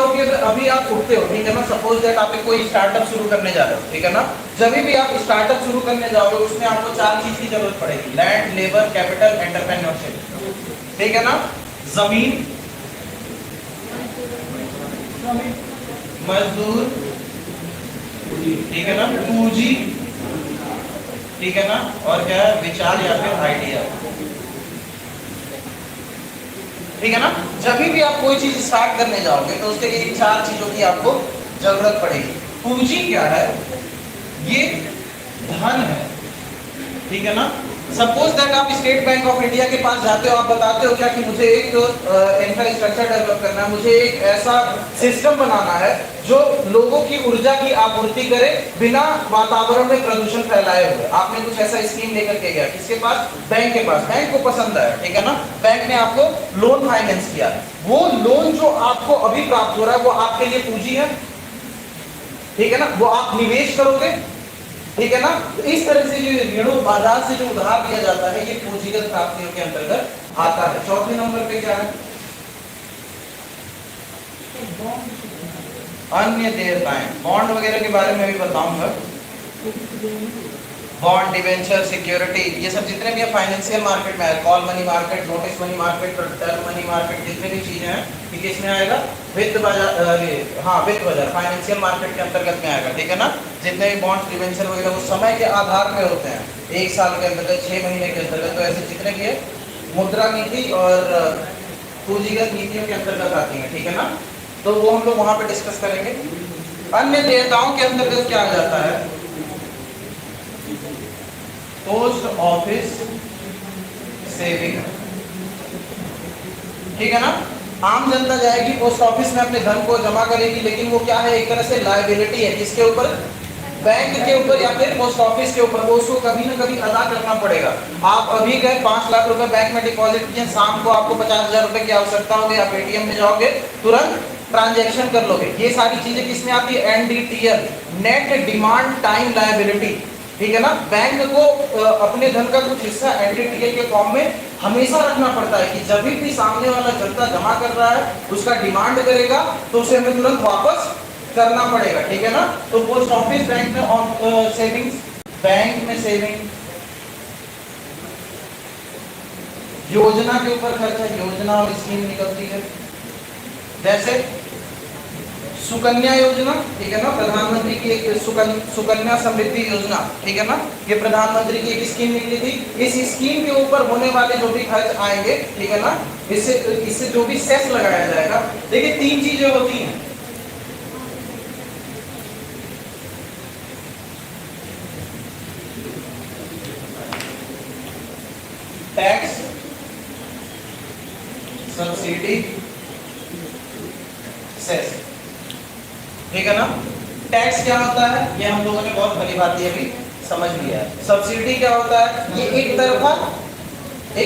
Speaker 1: अभी आप उठते हो, ठीक है ना, सपोज दैट आप कोई स्टार्टअप शुरू करने जा रहे हो, ठीक है ना। जब भी आप स्टार्टअप शुरू करने जाओगे उसमें आपको 4 चीज की जरूरत पड़ेगी: लैंड, लेबर, कैपिटल, एंटरप्रेन्योरशिप, ठीक है ना। जमीन, मजदूर, ठीक है ना, पूंजी, ठीक है ना, और क्या है? विचार या फिर आइडिया, ठीक है ना। जब भी आप कोई चीज स्टार्ट करने जाओगे तो उसके लिए इन 4 चीजों की आपको जरूरत पड़ेगी। पूंजी क्या है? ये धन है, ठीक है ना। सपोज दैट आप स्टेट बैंक ऑफ इंडिया के पास जाते हो, आप बताते हो क्या कि मुझे एक इंफ्रास्ट्रक्चर डेवलप करना है, मुझे एक ऐसा सिस्टम बनाना है जो लोगों की ऊर्जा की आपूर्ति करे बिना वातावरण में प्रदूषण फैलाए हुए। आपने कुछ ऐसा स्कीम लेकर के गया, किसके पास? बैंक के पास। बैंक को पसंद आया, ठीक है ना, बैंक ने आपको लोन फाइनेंस किया। वो लोन जो आपको अभी प्राप्त हो रहा है वो आपके लिए पूंजी है, ठीक है ना, वो आप निवेश करोगे, ठीक है ना। तो इस तरह से जो ऋणों बाजार से जो उधार दिया जाता है ये पूंजीगत प्राप्तियों के अंतर्गत आता है। चौथे नंबर पे क्या है? अन्य देयताएं। बॉन्ड वगैरह के बारे में भी बताऊंगा। बॉन्ड, डिवेंचर, सिक्योरिटी, ये सब जितने भी फाइनेंशियल मार्केट में है, call money market, notice money market, term money market, जितने भी चीजें हैं ठीक है, इसमें आएगा वित्त बाजार। हाँ, वित्त बाजार फाइनेंशियल मार्केट के अंतर्गत में आएगा, ठीक है ना। जितने भी बॉन्ड, डिवेंचर वगैरह वो समय के आधार में होते हैं, 1 साल के अंतर्गत, 6 महीने के अंतर्गत, तो ऐसे जितने भी है मुद्रा नीति और पूंजीगत नीतियों के अंतर्गत आती है, ठीक है ना। तो वो हम लोग वहां पे डिस्कस करेंगे। अन्य देयताओं के अंतर्गत क्या आ जाता है? पोस्ट ऑफिस सेविंग, ठीक है ना। आम जनता जाएगी पोस्ट ऑफिस में अपने धन को जमा करेगी, लेकिन वो क्या है? एक तरह से लायबिलिटी है, किसके ऊपर? बैंक के ऊपर या फिर पोस्ट ऑफिस के ऊपर। वो उसको कभी ना कभी अदा करना पड़ेगा। आप अभी गए 5 लाख रुपए बैंक में डिपॉजिट किए, शाम को आपको 50,000 रुपए की आवश्यकता होगी, आप एटीएम में जाओगे, तुरंत ट्रांजैक्शन कर लोगे। ये सारी चीजें किसमें आती है? NDTL, net demand time liability, ठीक है ना। बैंक को अपने धन का कुछ हिस्सा एनडीटीएल के फॉर्म में हमेशा रखना पड़ता है कि जब भी सामने वाला जनता जमा कर रहा है उसका डिमांड करेगा तो उसे हमें तुरंत वापस करना पड़ेगा, ठीक है ना। तो पोस्ट ऑफिस बैंक में सेविंग्स, बैंक में सेविंग, योजना के ऊपर खर्च है, योजना और स्कीम निकलती है, जैसे सुकन्या योजना, ठीक है ना, प्रधानमंत्री की एक सुकन्या समृद्धि योजना, ठीक है ना, ये प्रधानमंत्री की एक स्कीम निकली थी। इस स्कीम के ऊपर होने वाले जो भी खर्च आएंगे, ठीक है ना, इससे जो भी सेस लगाया जाएगा। देखिए 3 चीजें होती हैं, टैक्स, सब्सिडी, सेस, ठीक है ना। टैक्स क्या होता है? ये हम लोगों ने बहुत भली बात ये भी समझ लिया है। सब्सिडी क्या होता है? ये एक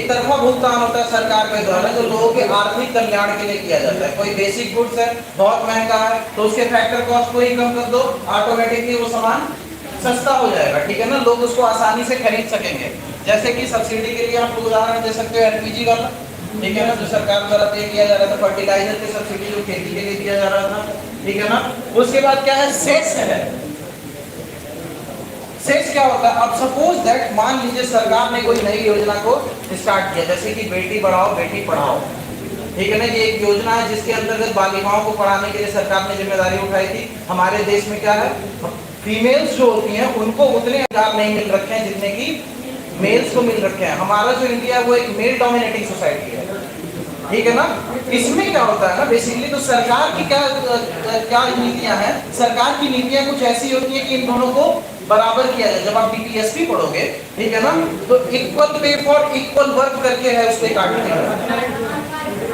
Speaker 1: तरफा भुगतान होता है सरकार के द्वारा जो लोगों के आर्थिक कल्याण के लिए किया जाता है। कोई बेसिक गुड्स है, बहुत महंगा है, तो उसके फैक्टर कॉस्ट को ही कम कर दो, ऑटोमेटिकली वो सामान सस्ता हो जाएगा, ठीक है ना, लोग उसको आसानी से खरीद सकेंगे। जैसे कि सब्सिडी के लिए आप उदाहरण दे सकते हो एलपीजी वाला, ठीक है ना, जो सरकार द्वारा पे किया जा रहा था, फर्टिलाइजर की सब्सिडी जो खेती के लिए दिया जा रहा था, ठीक है ना। उसके बाद क्या है? सेस है। सेस क्या होता है? अब सपोज दैट मान लीजिए सरकार ने कोई नई योजना को स्टार्ट किया, जैसे कि बेटी बढ़ाओ बेटी पढ़ाओ, ठीक है ना। ये एक योजना है जिसके अंतर्गत बालिकाओं को पढ़ाने के लिए सरकार ने जिम्मेदारी उठाई थी। हमारे देश में क्या है? फीमेल्स जो होती हैं उनको उतने अधिकार नहीं मिल रखे हैं जितने की मेल्स को मिल रखे हैं। हमारा जो इंडिया है वो एक मेल डोमिनेटिंग सोसाइटी है, ठीक है ना। इसमें क्या होता है ना, बेसिकली तो सरकार की क्या नीतियां हैं? सरकार की नीतियां कुछ ऐसी होती है कि इन दोनों को बराबर किया जाए। जब आप बीपीएससी पढ़ोगे, ठीक है ना, तो equal pay for equal work करके है उसके आर्टिकल,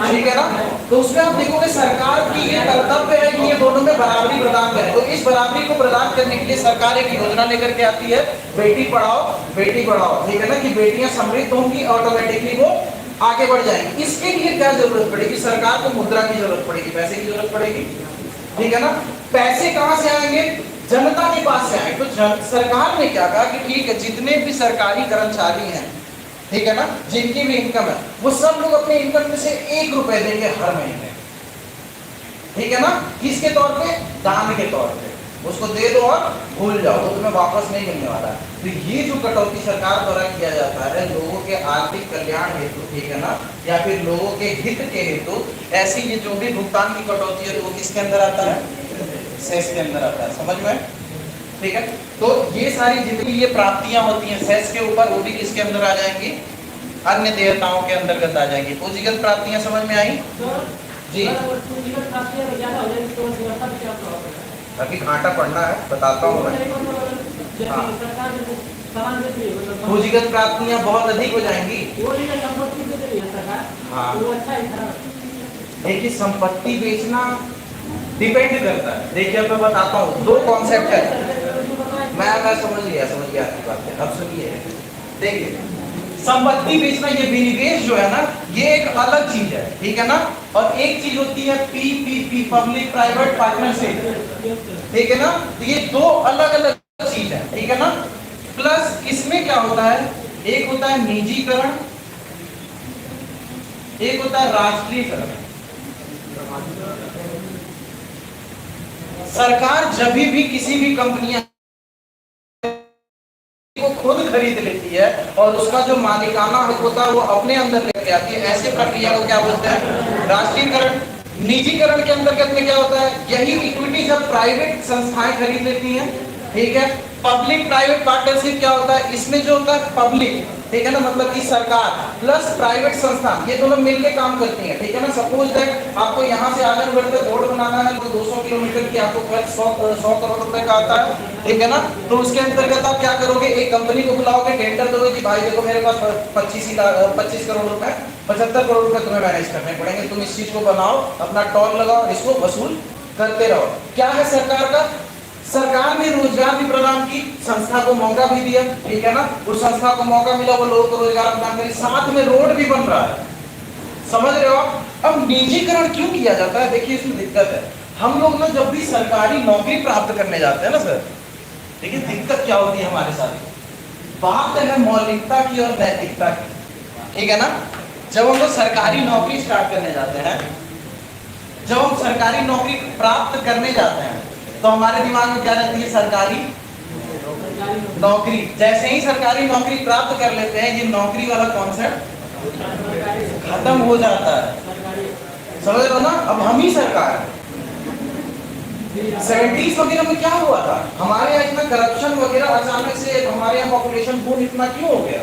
Speaker 1: ठीक है ना। तो उसमें आप देखोगे सरकार की ये कर्तव्य है कि ये दोनों में बराबरी प्रदान करें। तो इस बराबरी को प्रदान करने के लिए सरकार एक योजना लेकर के आती है, बेटी पढ़ाओ बेटी बढ़ाओ, ठीक है ना, कि बेटियां समृद्ध होंगी, ऑटोमेटिकली वो आगे बढ़ जाएंगी। इसके लिए क्या जरूरत पड़ेगी? सरकार को मुद्रा की जरूरत पड़ेगी, पैसे की जरूरत पड़ेगी, ठीक है ना। पैसे कहां से आएंगे? जनता के पास से आएंगे। तो सरकार ने क्या कहा कि ठीक है, जितने भी सरकारी कर्मचारी हैं, ठीक है ना, जिनकी भी इनकम है, वो सब लोग अपने इनकम में से 1 रुपए देंगे हर महीने, ठीक है ना। किसके तौर पे? दान के तौर पे। उसको दे दो और भूल जाओ, वो तुम्हें वापस नहीं मिलने वाला। तो ये जो कटौती सरकार द्वारा किया जाता है लोगों के आर्थिक कल्याण हेतु, ठीक है ना, या फिर लोगों के हित के हेतु, ऐसी ये जो भी भुगतान की कटौती है तो वो किसके अंदर आता है? सेस के अंदर आता है। समझ में? ठीक है। तो ये सारी जितनी ये प्राप्तियां होती हैं सेस के ऊपर, वो भी किसके अंदर आ जाएंगी? अन्य देयताओं के अंतर्गत आ जाएंगी। पूंजीगत प्राप्तियां समझ में आई जी? अभी घाटा पढ़ना है, बताता हूँ मैं। हाँ, पूंजीगत प्राप्तियां बहुत अधिक हो जाएंगी। हाँ, देखिए संपत्ति बेचना डिपेंड करता है। देखिए अब मैं बताता हूँ, दो कॉन्सेप्ट है। मैं समझ गया आपकी बात है। अब सुनिए, देखिए संपत्ति बेचना, ये विनिवेश जो है ना, ये एक अलग चीज है, ठीक है ना। और एक चीज होती है पीपीपी, पब्लिक प्राइवेट पार्टनरशिप, ठीक है ना। तो ये दो अलग अलग चीज है, ठीक है ना। प्लस इसमें क्या होता है, एक होता है निजीकरण, एक होता है राष्ट्रीयकरण। सरकार जब भी किसी भी कंपनियां को खुद खरीद लेती है और उसका जो मालिकाना हक होता है वो अपने अंदर लेके आती है, ऐसे प्रक्रिया को क्या बोलते हैं, राष्ट्रीयकरण। निजीकरण के अंतर्गत में क्या होता है, यही इक्विटी जब प्राइवेट संस्थाएं खरीद लेती हैं, ठीक है। पब्लिक प्राइवेट पार्टनरशिप क्या होता है, इसमें जो होता है पब्लिक, ठीक है ना, मतलब कि सरकार प्लस प्राइवेट संस्था, ये दोनों मिलकर काम करती हैं, ठीक है ना। सपोज दैट आपको यहाँ से आजमगढ़ तक रोड बनाना है, तो 200 किलोमीटर की आपको खर्च 100 करोड़ रुपए का आता है, ठीक है ना। तो उसके अंतर्गत आप क्या करोगे, एक कंपनी को बुलाओगे, टेंडर दोगे कि भाई देखो मेरे पास 25 करोड़ रुपए, 75 करोड़ रुपए तुम्हें मैनेज करने पड़ेंगे, तुम इस चीज को बनाओ, अपना टोल लगाओ, इसको वसूल करते रहो। क्या है सरकार का, सरकार ने रोजगार भी प्रदान की, संस्था को मौका भी दिया, ठीक है ना। उस संस्था को मौका मिला, वो लोगों को रोजगार प्रदान करी, साथ में रोड भी बन रहा है, समझ रहे हो आप। अब निजीकरण क्यों किया जाता है, देखिए इसमें दिक्कत है। हम लोग ना जब भी सरकारी नौकरी प्राप्त करने जाते हैं ना सर, देखिए दिक्कत क्या होती है हमारे साथ, बात है मौलिकता की और नैतिकता की, ठीक है ना। जब हम लोग सरकारी नौकरी स्टार्ट करने जाते हैं, जब हम सरकारी नौकरी प्राप्त करने जाते हैं, तो हमारे दिमाग में क्या रहती है, सरकारी नौकरी। जैसे ही सरकारी नौकरी प्राप्त कर लेते हैं, ये नौकरी वाला कॉन्सेप्ट खत्म हो जाता है, समझ रहे हो ना। अब हम ही सरकार है। 70s वगैरह में क्या हुआ था, हमारे यहाँ इतना करप्शन वगैरह, अचानक से हमारे यहाँ पॉपुलेशन बूम इतना क्यों हो गया।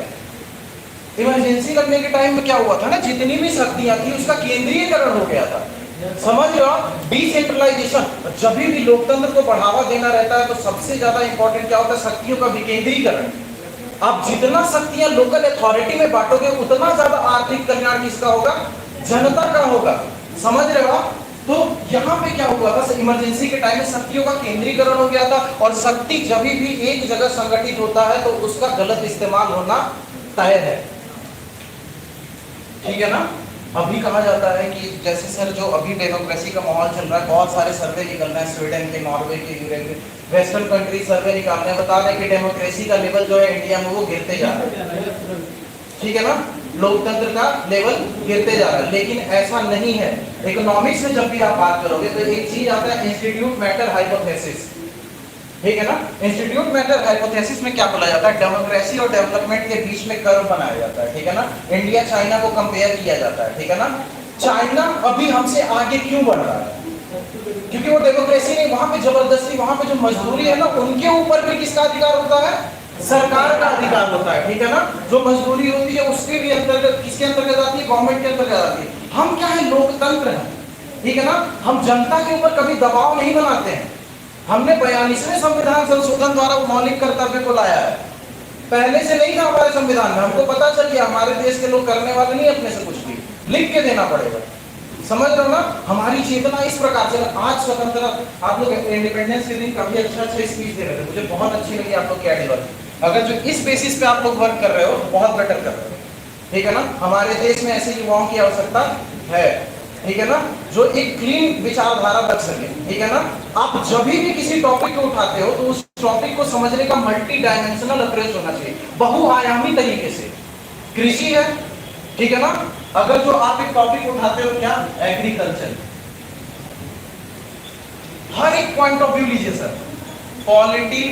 Speaker 1: इमरजेंसी लगने के टाइम में क्या हुआ था ना, जितनी भी शक्तियां थी उसका केंद्रीयकरण हो गया था, समझ रहे हो, डिसेंट्रलाइजेशन। जब भी लोकतंत्र को बढ़ावा देना रहता है तो सबसे ज्यादा इंपॉर्टेंट क्या होता है, शक्तियों का विकेंद्रीकरण। आप जितना शक्तियां लोकल अथॉरिटी में बांटोगे, उतना ज्यादा आर्थिक कल्याण किसका होगा, जनता का होगा, समझ रहे हो। तो यहाँ पे क्या हुआ था, इमरजेंसी के टाइम में शक्तियों का केंद्रीकरण हो गया था, और शक्ति जब भी एक जगह संगठित होता है तो उसका गलत इस्तेमाल होना तय है, ठीक है ना। अभी कहा जाता है कि जैसे सर जो अभी डेमोक्रेसी का माहौल चल रहा है, बहुत सारे सर्वे निकल रहे हैं, स्वीडन के, नॉर्वे के, यूरोप के, वेस्टर्न कंट्री सर्वे निकाल रहे हैं, बता रहे हैं कि डेमोक्रेसी का लेवल जो है इंडिया में वो गिरते जा रहा है, ठीक है ना। लोकतंत्र का लेवल गिरते जा रहा है, लेकिन ऐसा नहीं है। इकोनॉमिक्स में जब भी आप बात करोगे तो एक चीज आता है इंस्टीट्यूट मैटर हाइपोथेसिस, ठीक है ना। इंस्टीट्यूट मैटर हाइपोथेसिस में क्या बोला जाता है, डेमोक्रेसी और डेवलपमेंट के बीच में कर्व बनाया जाता है, ठीक है ना। इंडिया चाइना को कंपेयर किया जाता है, ठीक है ना। चाइना अभी हमसे आगे क्यों बढ़ रहा है, क्योंकि वो डेमोक्रेसी नहीं, वहां पे जबरदस्ती, वहां पे जो मजदूरी है ना, उनके ऊपर भी किसका अधिकार होता है, सरकार का अधिकार होता है, ठीक है ना। जो मजदूरी होती है उसके भी अंतर्गत, किसके अंतर्गत आती है, गवर्नमेंट के अंतर्गत आती है। हम क्या है, लोकतंत्र है, ठीक है ना। हम जनता के ऊपर कभी दबाव नहीं बनाते हैं। हमने 42वें संविधान संशोधन द्वारा मौलिक कर्तव्य को लाया है, पहले से नहीं था हमारे संविधान में। हमको पता चल गया हमारे देश के लोग करने वाले नहीं, अपने से कुछ भी लिख के देना पड़ेगा, समझ रहे हो ना। हमारी चेतना इस प्रकार से, आज स्वतंत्रता, आप लोग इंडिपेंडेंस के दिन काफी अच्छा स्पीच दे रहे थे, मुझे बहुत अच्छी लगी आप लोग की आइडियोलॉजी। अगर जो इस बेसिस पे आप लोग वर्क कर रहे हो बहुत बेटर कर रहे हो, ठीक है ना। हमारे देश में ऐसे युवाओं की आवश्यकता है, ठीक है ना, जो एक क्लीन विचारधारा रख सके, ठीक है ना। आप जब भी किसी टॉपिक को उठाते हो तो उस टॉपिक को समझने का मल्टी डायमेंशनल अप्रोच होना चाहिए, बहुआयामी तरीके से। कृषि है, ठीक है ना, अगर जो आप एक टॉपिक उठाते हो, क्या, एग्रीकल्चर, हर एक पॉइंट ऑफ व्यू लीजिए सर, पॉलिटी,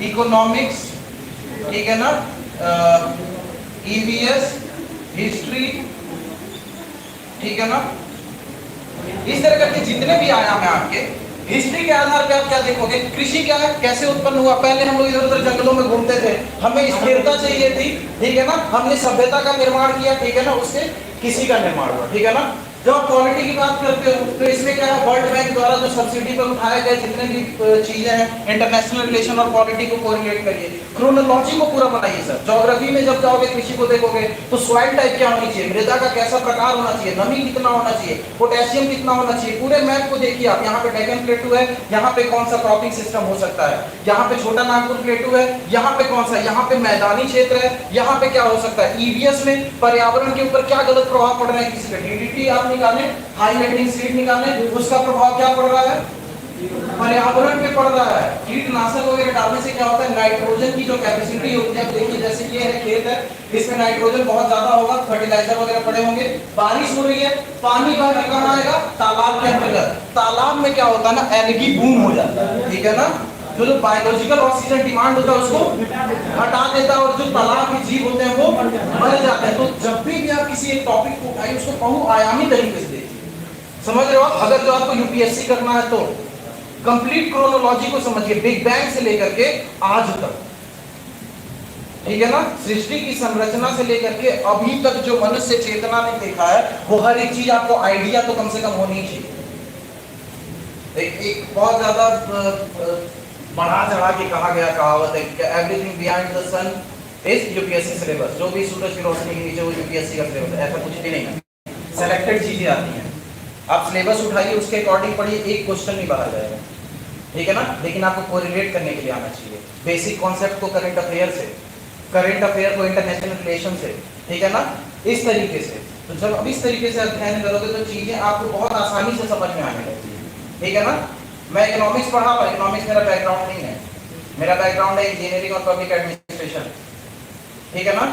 Speaker 1: इकोनॉमिक्स, ठीक है ना, ईवीएस, हिस्ट्री, ठीक है ना, इस तरह करके जितने भी आयाम है आपके, हिस्ट्री के आधार पे आप क्या देखोगे, कृषि क्या है, कैसे उत्पन्न हुआ। पहले हम लोग इधर उधर जंगलों में घूमते थे, हमें स्थिरता चाहिए थी, ठीक है ना, हमने सभ्यता का निर्माण किया, ठीक है ना, उससे किसी का निर्माण हुआ, ठीक है ना। जब आप क्वालिटी की बात करते हो तो इसमें क्या है, वर्ल्ड बैंक द्वारा जो सब्सिडी पर उठाए गए जितने भी चीजें हैं, इंटरनेशनल रिलेशन और क्वालिटी को कोरिलेट करिए, क्रोनोलॉजी को पूरा बनाइए सर। ज्योग्राफी में जब जाओगे कृषि को देखोगे तो सॉइल टाइप क्या होनी चाहिए, मृदा का कैसा प्रकार होना चाहिए, नमी कितना होना चाहिए, पोटेशियम कितना होना चाहिए, पूरे मैप को देखिए आप। यहाँ पे डेक्कन प्लेटू है, यहाँ पे कौन सा क्रॉपिंग सिस्टम हो सकता है, यहाँ पे छोटा नागपुर प्लेटू है, यहाँ पे कौन सा, यहाँ पे मैदानी क्षेत्र है, यहाँ पे क्या हो सकता है, ईवीएस में पर्यावरण के ऊपर क्या गलत प्रभाव पड़ रहा है, किसी का डीडीटी आप निकालें, हाईलाइटिंग सीड निकालें, उसका प्रभाव क्या पड़ रहा है, पर्यावरण पे पड़ रहा है। कीटनाशक वगैरह डालने से क्या होता है, नाइट्रोजन की जो कैपेसिटी होती है, देखिए जैसे ये है खेत है, इसमें नाइट्रोजन बहुत ज्यादा होगा, फर्टिलाइजर वगैरह पड़े होंगे, बारिश हो रही है, पानी बह के कहां आएगा, तालाब के अंतर्गत। तालाब में क्या होता है ना, एल्गी बूम हो जाता है, ठीक है ना, जो बायोलॉजिकल ऑक्सीजन डिमांड होता है उसको हटा देता है और जो तालाब के जीव होते हैं वो मर जाते हैं। तो जब भी आप किसी एक टॉपिक को उठाइए उसको बहुआयामी तरीके से देखिए, समझ रहे हो आप। अगर जो आपको यूपीएससी करना है तो कंप्लीट क्रोनोलॉजी को समझिए, बिग बैंग से लेकर के आज तक, ठीक है ना, सृष्टि की संरचना से लेकर के अभी तक जो मनुष्य चेतना ने देखा है वो हर एक चीज आपको आइडिया तो कम से कम होनी चाहिए। एक बहुत ज्यादा बढ़ा चढ़ा के कहा गया कहावत है कि everything behind the sun is UPSC syllabus, जो भी सूरज की रोशनी के नीचे वो यूपीएससी का सिलेबस है। ऐसा कुछ भी नहीं है, सेलेक्टेड चीजें आती हैं, आप सिलेबस उठाइए उसके अकॉर्डिंग पढ़िए, एक क्वेश्चन नहीं बाहर जाएगा, ठीक है ना। लेकिन आपको कोरिलेट करने के लिए आना चाहिए, बेसिक कॉन्सेप्ट को करंट अफेयर से, करंट अफेयर को इंटरनेशनल रिलेशन से, ठीक है ना, इस तरीके से। तो जब अब इस तरीके से अध्ययन करोगे तो चीजें आपको बहुत आसानी से समझ में आने लगती है, ठीक है ना। मैं इकोनॉमिक्स पढ़ा, पर इकोनॉमिक्स मेरा बैकग्राउंड नहीं है, मेरा बैकग्राउंड है इंजीनियरिंग और पब्लिक एडमिनिस्ट्रेशन, ठीक है ना।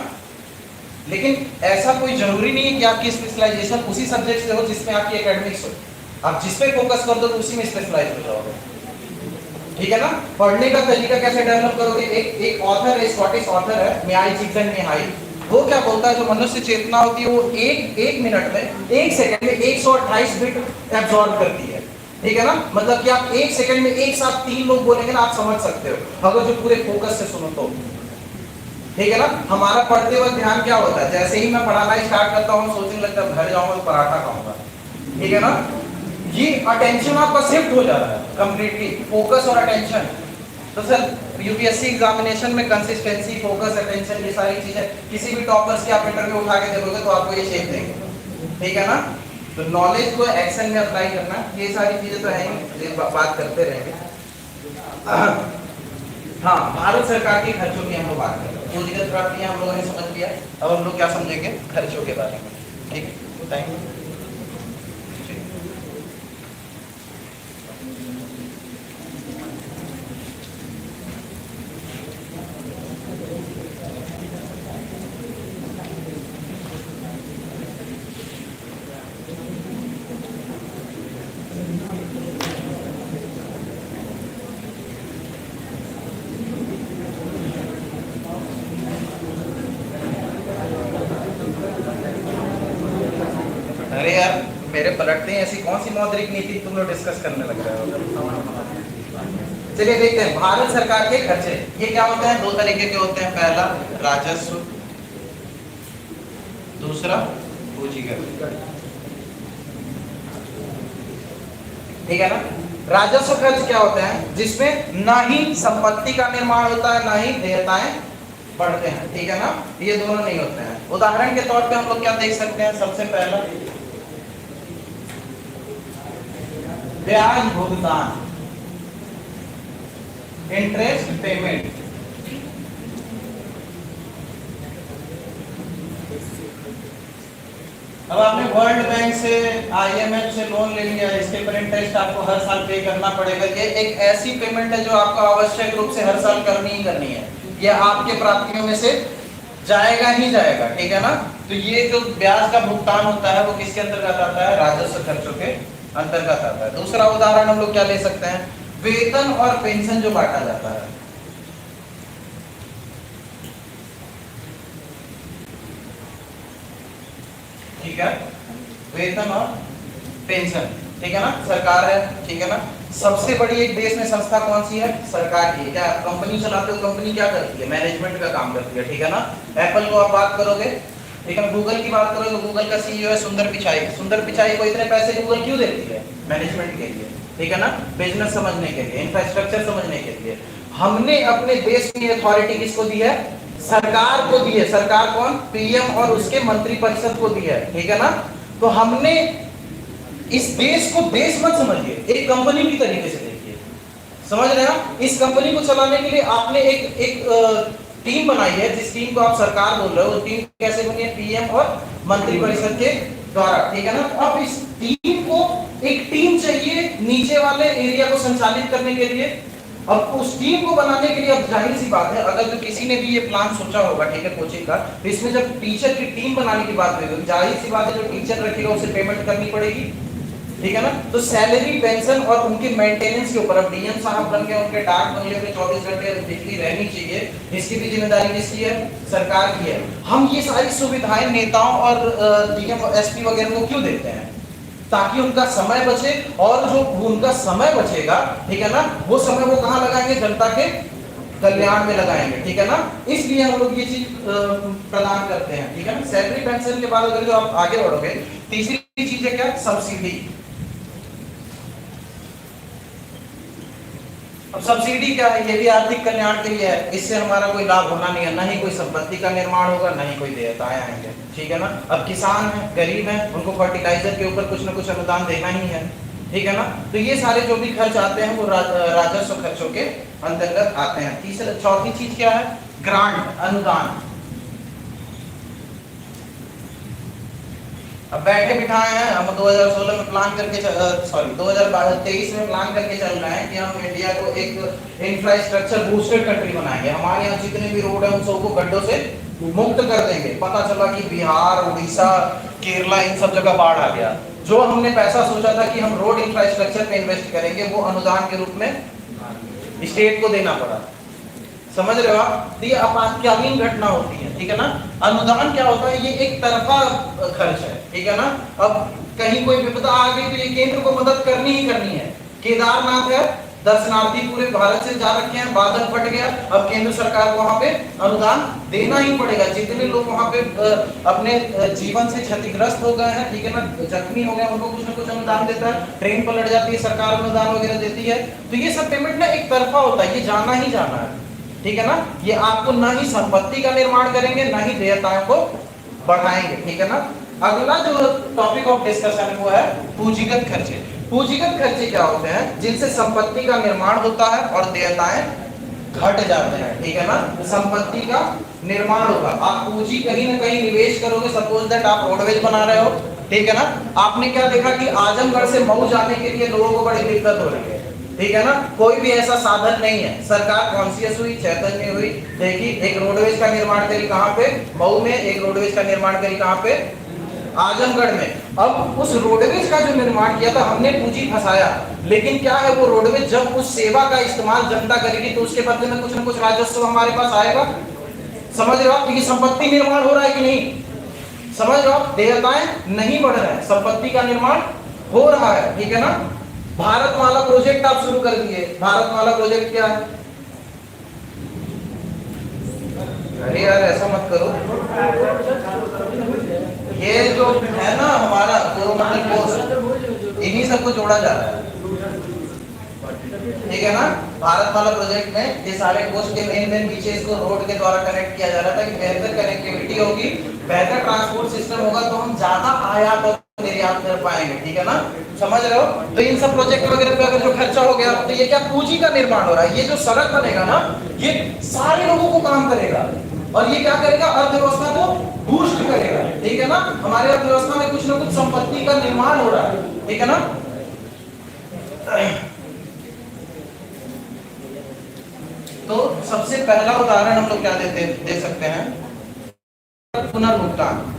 Speaker 1: लेकिन ऐसा कोई जरूरी नहीं है कि आपकी स्पेशलाइजेशन उसी सब्जेक्ट से हो जिसमें आपकी एकेडमिक्स हो, आप जिस पे फोकस कर दो तो उसी में स्पेशलाइज हो जाओगे, ठीक है ना। पढ़ने का तरीका कैसे डेवलप करोगे, एक ऑथर है, स्कॉटिश ऑथर है, मियाई चिक्सन, वो क्या बोलता है, जो मनुष्य चेतना होती है वो एक मिनट में, एक सेकंड में 128 बिट एब्जॉर्ब करती है, ठीक है ना। मतलब कि आप एक सेकंड में एक साथ 3 लोग बोलेंगे ना, आप समझ सकते हो अगर जो पूरे फोकस से सुनो तो, ठीक है ना। हमारा पढ़ते वक्त ध्यान क्या होता है, जैसे ही मैं पढ़ाना स्टार्ट करता हूँ सोचने लगता है घर जाऊंगा तो पराठा खाऊंगा, ठीक है ना। ये अटेंशन आपका शिफ्ट हो जा रहा है कंप्लीटली, फोकस और अटेंशन। तो सर यूपीएससी एग्जामिनेशन में कंसिस्टेंसी, फोकस, अटेंशन, ये सारी चीजें किसी भी टॉपर्स की आप इंटरव्यू उठा के देखोगे तो आपको ये शेप देंगे, ठीक है ना। तो नॉलेज को एक्शन में अप्लाई करना, ये सारी चीजें तो है ही, बात करते रहेंगे। हाँ, भारत सरकार के खर्चों की हम लोग बात कर रहे हैं, पूंजीगत प्राप्तियां हम लोगों ने समझ लिया, अब हम लोग क्या समझेंगे, खर्चों के बारे में, ठीक है, बताएंगे। अरे यार मेरे पलटते हैं, ऐसी कौन सी मौद्रिक नीति तुम लोग डिस्कस करने लग रहे हो। चलिए देखते हैं भारत सरकार के खर्चे, ये क्या होते हैं, 2 तरीके के होते हैं, पहला राजस्व, दूसरा पूंजीगत, ठीक है ना। राजस्व खर्च क्या होता है, जिसमें ना ही संपत्ति का निर्माण होता है ना ही देयताएं बढ़ते हैं, ठीक है ना, ये दोनों नहीं होते हैं। उदाहरण के तौर पे हम लोग क्या देख सकते हैं, सबसे पहला ब्याज भुगतान, इंटरेस्ट पेमेंट। अब आपने वर्ल्ड बैंक से, आईएमएफ से लोन ले लिया, इसके पर इंटरेस्ट आपको हर साल पे करना पड़ेगा। ये एक ऐसी पेमेंट है जो आपको आवश्यक रूप से हर साल करनी ही करनी है, ये आपके प्राप्तियों में से जाएगा ही जाएगा, ठीक है ना। तो ये जो ब्याज का भुगतान होता है वो किसके अंतर्गत आता है, राजस्व खर्चों के अंतर्गत आता है। दूसरा उदाहरण हम लोग क्या ले सकते हैं, वेतन और पेंशन जो बांटा जाता है, ठीक है, वेतन और पेंशन, ठीक है ना, सरकार है, ठीक है ना। सबसे बड़ी एक देश में संस्था कौन सी है, सरकार की। क्या कंपनी चलाते हो, कंपनी क्या करती है, मैनेजमेंट का काम करती है, ठीक है ना। एप्पल को आप बात करोगे ठीक है। गूगल की बात करो तो गूगल का सीईओ है सुंदर पिचाई। सुंदर पिचाई को इतने पैसे गूगल क्यों देती है? मैनेजमेंट के लिए, ठीक है ना, बिजनेस समझने के लिए, इंफ्रास्ट्रक्चर समझने के लिए। हमने अपने देश की अथॉरिटी किसको दी है? सरकार को दी है। सरकार कौन? पीएम और उसके मंत्री परिषद को दी है, ठीक है ना। तो हमने इस देश को देश मत समझिए, एक कंपनी की तरीके से देखिए, समझ रहे हैं? इस कंपनी को चलाने के लिए आपने एक टीम बनाई है, जिस टीम को आप सरकार बोल रहे हो, वो टीम कैसे बनी है? पीएम और मंत्री परिषद के द्वारा, ठीक है ना। अब इस टीम को एक टीम चाहिए नीचे वाले एरिया को संचालित करने के लिए। अब उस टीम को बनाने के लिए, अब जाहिर सी बात है, अगर जो किसी ने भी ये प्लान सोचा होगा, ठीक है, कोचिंग का, तो इसमें जब टीचर की टीम बनाने की बात हुई, जाहिर सी बात है जो टीचर रखेगा उसे पेमेंट करनी पड़ेगी, ठीक है ना। तो सैलरी, पेंशन और उनके मेंटेनेंस के ऊपर, अब डीएम साहब बन के उनके डाक बंगले में 24 घंटे बिजली रहनी चाहिए, इसकी भी जिम्मेदारी किसकी है? सरकार की है। हम ये सारी सुविधाएं नेताओं और डीएम एसपी वगैरह को क्यों देते हैं? ताकि उनका समय बचे, और जो उनका समय बचेगा, ठीक है ना, वो समय वो कहाँ लगाएंगे? जनता के कल्याण में लगाएंगे, ठीक है ना। इसलिए हम लोग ये चीज प्रदान करते हैं, ठीक है ना। सैलरी पेंशन के बाद अगर जो आप आगे बढ़ोगे, तीसरी चीज है क्या? सब्सिडी। अब सब्सिडी क्या है? ये भी आर्थिक कल्याण के लिए है। इससे हमारा कोई लाभ होना नहीं है, ना ही कोई संपत्ति का निर्माण होगा, ना ही कोई देयताएं आएंगे, ठीक है ना। अब किसान है, गरीब है, उनको फर्टिलाइजर के ऊपर कुछ ना कुछ अनुदान देना ही है, ठीक है ना। तो ये सारे जो भी खर्च आते हैं वो राजस्व खर्चों के अंतर्गत आते हैं। चौथी चीज क्या है? ग्रांट, अनुदान। अब बैठे बिठाए हैं हम 2016 में प्लान करके 2023 में प्लान करके चल रहे हैं कि हम इंडिया को एक इंफ्रास्ट्रक्चर बूस्टेड कंट्री बनाएंगे। हमारे यहाँ जितने भी रोड है उन सबको गड्ढों से मुक्त कर देंगे। पता चला कि बिहार, उड़ीसा, केरला, इन सब जगह बाढ़ आ गया। जो हमने पैसा सोचा था कि हम रोड इंफ्रास्ट्रक्चर पे इन्वेस्ट करेंगे, वो अनुदान के रूप में स्टेट को देना पड़ा। समझ रहे हो आप? तो ये आपातकालीन घटना होती है, ठीक है ना। अनुदान क्या होता है? ये एक तरफा खर्च है, ठीक है ना। अब कहीं कोई विपदा आ गई तो ये केंद्र को मदद करनी ही करनी है। केदारनाथ है, दर्शनार्थी पूरे भारत से जा रखे हैं, बादल फट गया, अब केंद्र सरकार को वहां पे अनुदान देना ही पड़ेगा। जितने लोग वहां पे अपने जीवन से क्षतिग्रस्त हो गए हैं, ठीक है ना, जख्मी हो गए, उनको कुछ ना कुछ अनुदान देता है। ट्रेन पलट जाती है, सरकार अनुदान वगैरह देती है। तो ये सब पेमेंट ना एक तरफा होता है, ये जाना ही जाना है, ठीक है ना। ये आपको ना ही संपत्ति का निर्माण करेंगे, ना ही देयताओं को बढ़ाएंगे, ठीक है ना। अगला जो टॉपिक ऑफ डिस्कशन है वो है पूंजीगत खर्चे। पूंजीगत खर्चे क्या होते हैं? जिनसे संपत्ति का निर्माण होता है और देयताएं घट जाते हैं, ठीक है ना। संपत्ति का निर्माण होगा, आप पूंजी कहीं ना कहीं निवेश करोगे। सपोज दैट आप रोडवेज बना रहे हो, ठीक है ना। आपने क्या देखा कि आजमगढ़ से मऊ जाने के लिए लोगों को बड़ी दिक्कत हो रही है, ठीक है ना। कोई भी ऐसा साधन नहीं है। सरकार कॉन्शियस हुई, चैतन्य हुई, देखी, एक रोडवेज का निर्माण करी कहां पे? मऊ में। एक रोडवेज का निर्माण करी कहां पे? आजमगढ़ में। अब उस रोडवेज का जो निर्माण किया था, हमने पूंजी फंसाया, लेकिन क्या है, वो रोडवेज जब उस सेवा का इस्तेमाल जनता करेगी तो उसके बदले में कुछ ना कुछ राजस्व हमारे पास आएगा। समझ रहे हो आप? क्योंकि संपत्ति निर्माण हो रहा है कि नहीं? समझ रहे हो आप? देयताएं नहीं बढ़ रहे हैं, संपत्ति का निर्माण हो रहा है, ठीक है ना। भारतमाला प्रोजेक्ट आप शुरू कर दिए। भारतमाला प्रोजेक्ट क्या है? अरे यार ऐसा मत करो। ये जो है ना हमारा कोरोमंडल कोर्स, इन्हीं सबको जोड़ा जा रहा है, ठीक है ना। भारतमाला प्रोजेक्ट में ये सारे कोर्स के मेन बीचेस को रोड के द्वारा कनेक्ट किया जा रहा था कि बेहतर कनेक्टिविटी होगी, बेहतर ट्रांसपोर्ट सिस्टम होगा, तो हम ज्यादा आयात और निर्यात कर पाएंगे, ठीक है ना। समझ रहे हो? तो इन सब प्रोजेक्ट वगैरह पे अगर जो खर्चा हो गया तो ये क्या? पूंजी का निर्माण हो रहा है। ये जो सड़क बनेगा ना, ये सारे लोगों को काम करेगा, और ये क्या करेगा? अर्थव्यवस्था को बूस्ट करेगा, ठीक है ना। हमारे अर्थव्यवस्था में कुछ ना कुछ संपत्ति का निर्माण हो रहा है, ठीक है ना। तो सबसे पहला उदाहरण हम लोग क्या दे सकते हैं? पुनर्भुगतान।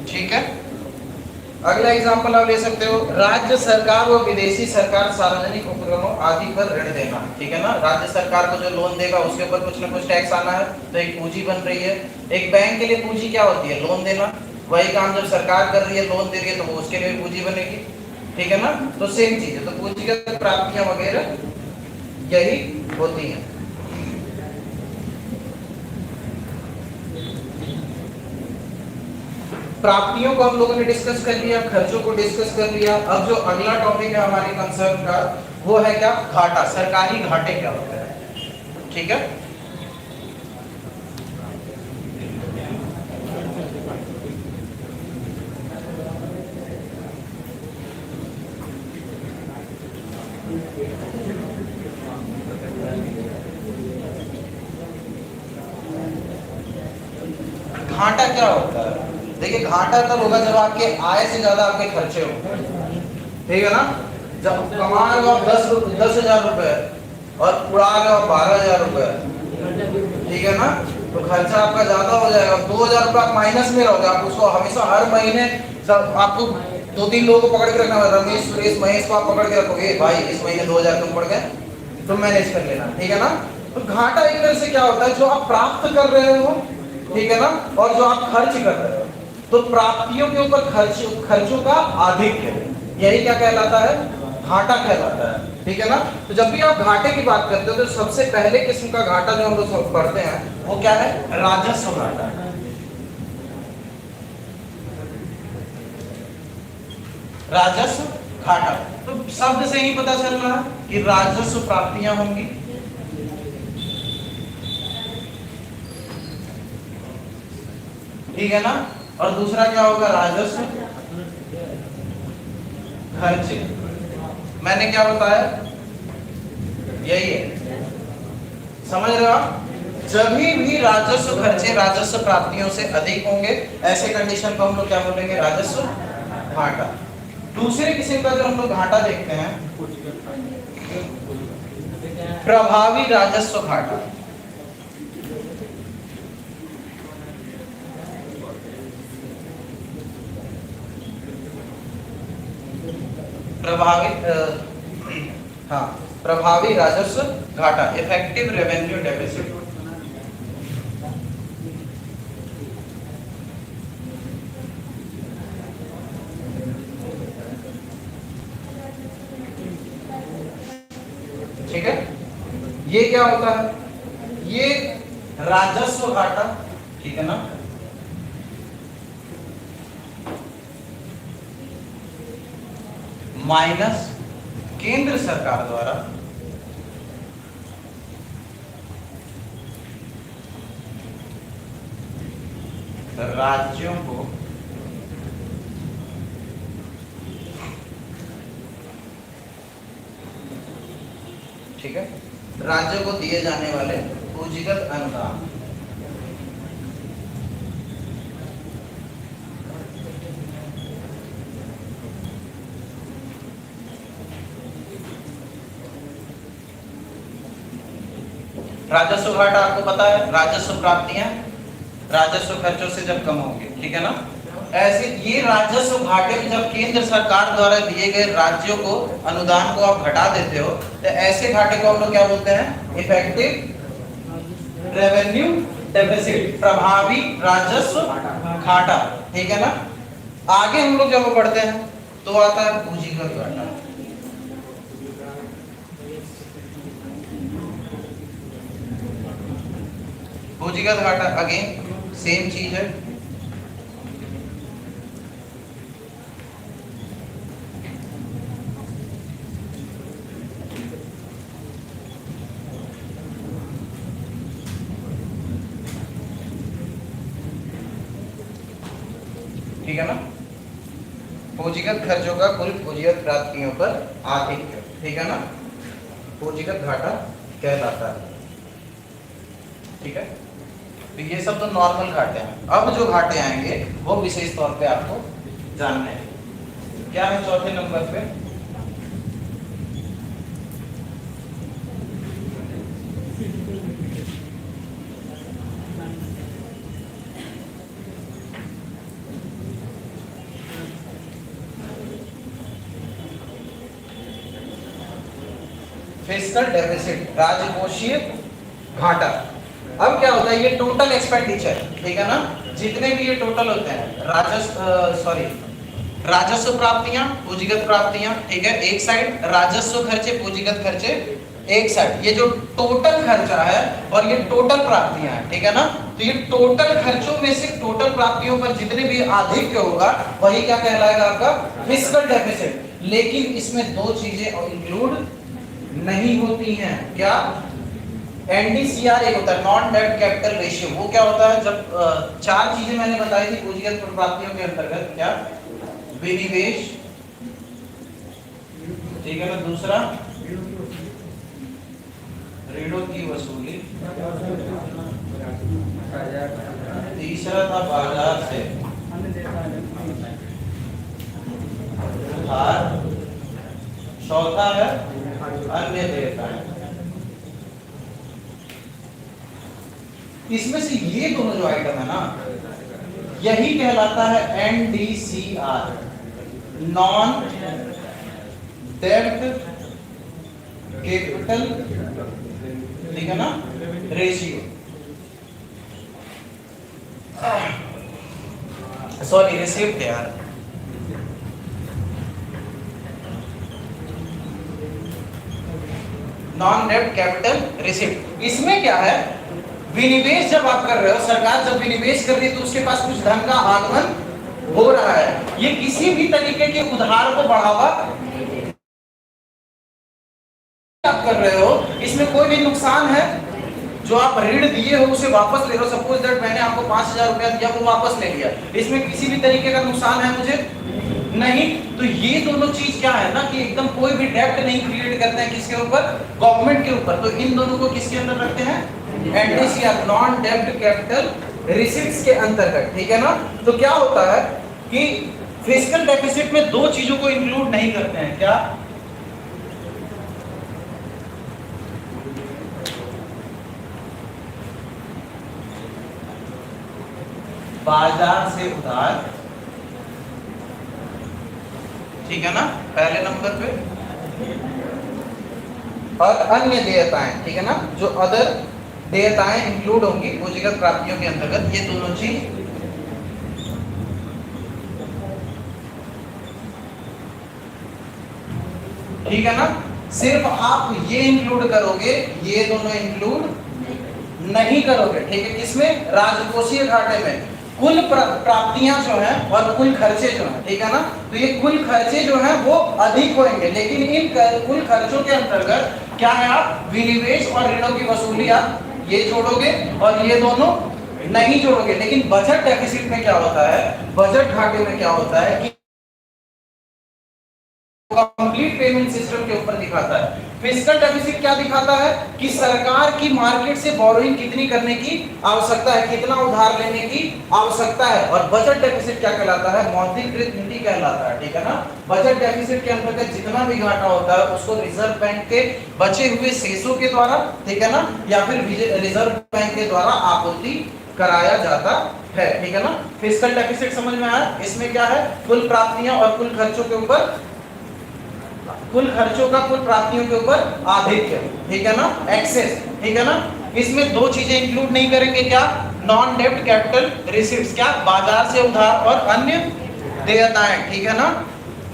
Speaker 1: ठीक है। अगला एग्जांपल आप ले सकते हो, राज्य सरकार व विदेशी सरकार सार्वजनिक उपक्रमों आदि पर ऋण देना, ठीक है ना। राज्य सरकार को जो लोन देगा उसके ऊपर कुछ ना कुछ टैक्स आना है, तो एक पूंजी बन रही है। एक बैंक के लिए पूंजी क्या होती है? लोन देना। वही काम जब सरकार कर रही है, लोन दे रही है, तो वो उसके लिए पूंजी बनेगी, ठीक है ना। तो सेम चीज है, तो पूंजीगत प्राप्तियां वगैरह यही होती हैं। प्राप्तियों को हम लोगों ने डिस्कस कर लिया, खर्चों को डिस्कस कर लिया। अब जो अगला टॉपिक है हमारे कंसर्न का वो है क्या, घाटा। सरकारी घाटे क्या होते हैं, ठीक है। घाटा क्या होता है? देखिए घाटा तब होगा जब आपके आय से ज्यादा आपके खर्चे हो, ठीक है ना। जब कमा रहे हो आप 10,000 रुपए और उड़ा रहे हो 12,000 रुपए, ठीक है ना, तो खर्चा आपका ज्यादा हो जाएगा। 2,000 रुपए आप माइनस में रहोगे। आप उसको हमेशा हर महीने आपको 2-3 लोगों को पकड़ के रखना होगा। रमेश, सुरेश, महेश को आप पकड़ के रखोगे, भाई इस महीने 2,000 कम पड़ गए, तो मैनेज कर लेना, ठीक है ना। तो घाटा एक तरह से क्या होता है, जो आप प्राप्त कर रहे हो, ठीक है ना, और जो आप खर्च कर रहे हो, तो प्राप्तियों के ऊपर खर्चों का आधिक्य, यही क्या कहलाता है, घाटा कहलाता है, ठीक है ना। तो जब भी आप घाटे की बात करते हो तो सबसे पहले किस्म का घाटा जो हम लोग पढ़ते हैं वो क्या है, राजस्व घाटा। राजस्व घाटा, तो शब्द से ही पता चल रहा है कि राजस्व प्राप्तियां होंगी, ठीक है ना। और दूसरा क्या होगा, राजस्व खर्चे। मैंने क्या बताया, यही है, समझ रहे हो आप। जब भी राजस्व खर्चे राजस्व प्राप्तियों से अधिक होंगे, ऐसे कंडीशन को हम लोग क्या बोलेंगे, राजस्व घाटा। दूसरे किस्म का जो हम लोग घाटा देखते हैं, प्रभावी राजस्व घाटा। प्रभावी राजस्व घाटा, इफेक्टिव रेवेन्यू डेफिसिट। ठीक है, ये क्या होता है, ये राजस्व घाटा, ठीक है ना। माइनस केंद्र सरकार द्वारा राज्यों को ठीक है, राज्यों को दिए जाने वाले पूंजीगत अनुदान। राजस्व घाटा आपको पता है, राजस्व प्राप्तियां राजस्व खर्चों से जब कम होंगे, ठीक है ना। ऐसे ये राजस्व घाटे में जब केंद्र सरकार द्वारा दिए गए राज्यों को अनुदान को आप घटा देते हो, तो ऐसे घाटे को हम लोग क्या बोलते हैं, इफेक्टिव रेवेन्यू डेफिसिट, प्रभावी राजस्व घाटा, ठीक है ना। आगे हम लोग जब पढ़ते हैं तो आता है पूंजीगत घाटा। पूंजीगत घाटा अगेन सेम चीज है, ठीक है ना। पूंजीगत खर्चों का कुल पूंजीगत प्राप्तियों पर आधिक्य, ठीक है ना, पूंजीगत घाटा कहलाता है, ठीक है। तो ये सब तो नॉर्मल घाटे हैं। अब जो घाटे आएंगे वो विशेष तौर पे आपको जानने हैं। क्या है चौथे नंबर पे, फिस्कल डेफिसिट, राजकोषीय घाटा। अब क्या होता है, ये टोटल एक्सपेंडिचर, ठीक है ना, जितने भी ये टोटल होते हैं राजस्व राजस्व प्राप्तियां, पूंजीगत प्राप्तियां, ठीक है, एक साइड, राजस्व खर्चे, पूंजीगत खर्चे एक साइड। ये जो टोटल खर्चा है और ये टोटल प्राप्तियां हैं, ठीक है ना, तो ये टोटल खर्चों में से टोटल प्राप्तियों पर जितने भी आधिक्य होगा वही क्या कहलाएगा आपका फिस्कल डेफिसिट। लेकिन इसमें दो चीजें इंक्लूड नहीं होती हैं। क्या? एनडीसीआर एक होता है, नॉन डेट कैपिटल रेशियो। वो क्या होता है? जब चार चीजें मैंने बताई थी पूंजीगत प्राप्तियों के अंतर्गत, क्या? विनिवेश, ठीक है ना, दूसरा ऋणों की वसूली, तीसरा था बाजार से उधार, चौथा है अन्य देयताएं। इसमें से ये दोनों जो आइटम है ना, यही कहलाता है एनडीसीआर, नॉन डेट कैपिटल, ठीक है ना, रेशियो, सॉरी रिसीव्ड यार, नॉन डेट कैपिटल रिसीव्ड। इसमें क्या है? विनिवेश जब आप कर रहे हो, सरकार जब विनिवेश कर रही है तो उसके पास कुछ धन का आगमन हो रहा है। ये किसी भी तरीके के उधार को बढ़ावा आप कर रहे हो, इसमें कोई भी नुकसान है? जो आप ऋण दिए हो उसे वापस ले लो। सपोज दैट मैंने आपको 5000 रुपया दिया, वो वापस ले लिया, इसमें किसी भी तरीके का नुकसान है मुझे? नहीं। तो ये दोनों चीज क्या है ना कि एकदम कोई भी डेब्ट नहीं क्रिएट करते हैं, किसके ऊपर? गवर्नमेंट के ऊपर। तो इन दोनों को किसके अंदर रखते हैं? एनडीसीआर, नॉन डेब्ट कैपिटल रिसीट्स के अंतर्गत, ठीक है ना। तो क्या होता है कि फिस्कल डेफिसिट में दो चीजों को इंक्लूड नहीं करते हैं। क्या? बाजार से उधार, ठीक है ना, पहले नंबर पे, और अन्य देयताएं, ठीक है ना, जो अदर देयताएं इंक्लूड होंगी पूंजीगत प्राप्तियों के अंतर्गत, ये दोनों चीज ठीक है ना। सिर्फ आप ये इंक्लूड करोगे, ये दोनों इंक्लूड नहीं करोगे, ठीक है। किसमें? राजकोषीय घाटे में। कुल प्राप्तियां जो हैं और कुल खर्चे जो हैं, ठीक है ना, तो ये कुल खर्चे जो हैं वो अधिक होंगे, लेकिन इन कुल खर्चों के अंतर्गत क्या है? आप विनिवेश और ऋणों की वसूली आप ये जोड़ोगे और ये दोनों नहीं जोड़ोगे। लेकिन बजट डेफिसिट में क्या होता है? बजट घाटे में क्या होता है कि कंप्लीट पेमेंट सिस्टम के ऊपर दिखाता है। फिस्कल डेफिसिट क्या दिखाता है कि सरकार की मार्केट से बोरोइंग कितनी करने की आवश्यकता है, कितना उधार लेने की आवश्यकता है। और बजट डेफिसिट क्या कहलाता है? मौद्रिकृत नीति कहलाता है, ठीक है ना। बजट डेफिसिट के अंतर्गत जितना भी घाटा होता है उसको रिजर्व बैंक के बचे हुए शेषों के द्वारा, ठीक है ना, या फिर रिजर्व बैंक के द्वारा आपूर्ति कराया जाता है, ठीक है ना। फिस्कल डेफिसिट समझ में आया? इसमें क्या है? कुल प्राप्तियां और कुल खर्चों के ऊपर, कुल खर्चों का कुल प्राप्तियों के ऊपर आधिक्य, ठीक है ना, एक्सेस, ठीक है ना। इसमें दो चीजें इंक्लूड नहीं करेंगे। क्या? नॉन डेब्ट कैपिटल रिसीट्स, क्या? बाजार से उधार और अन्य देयताएं, ठीक है ना।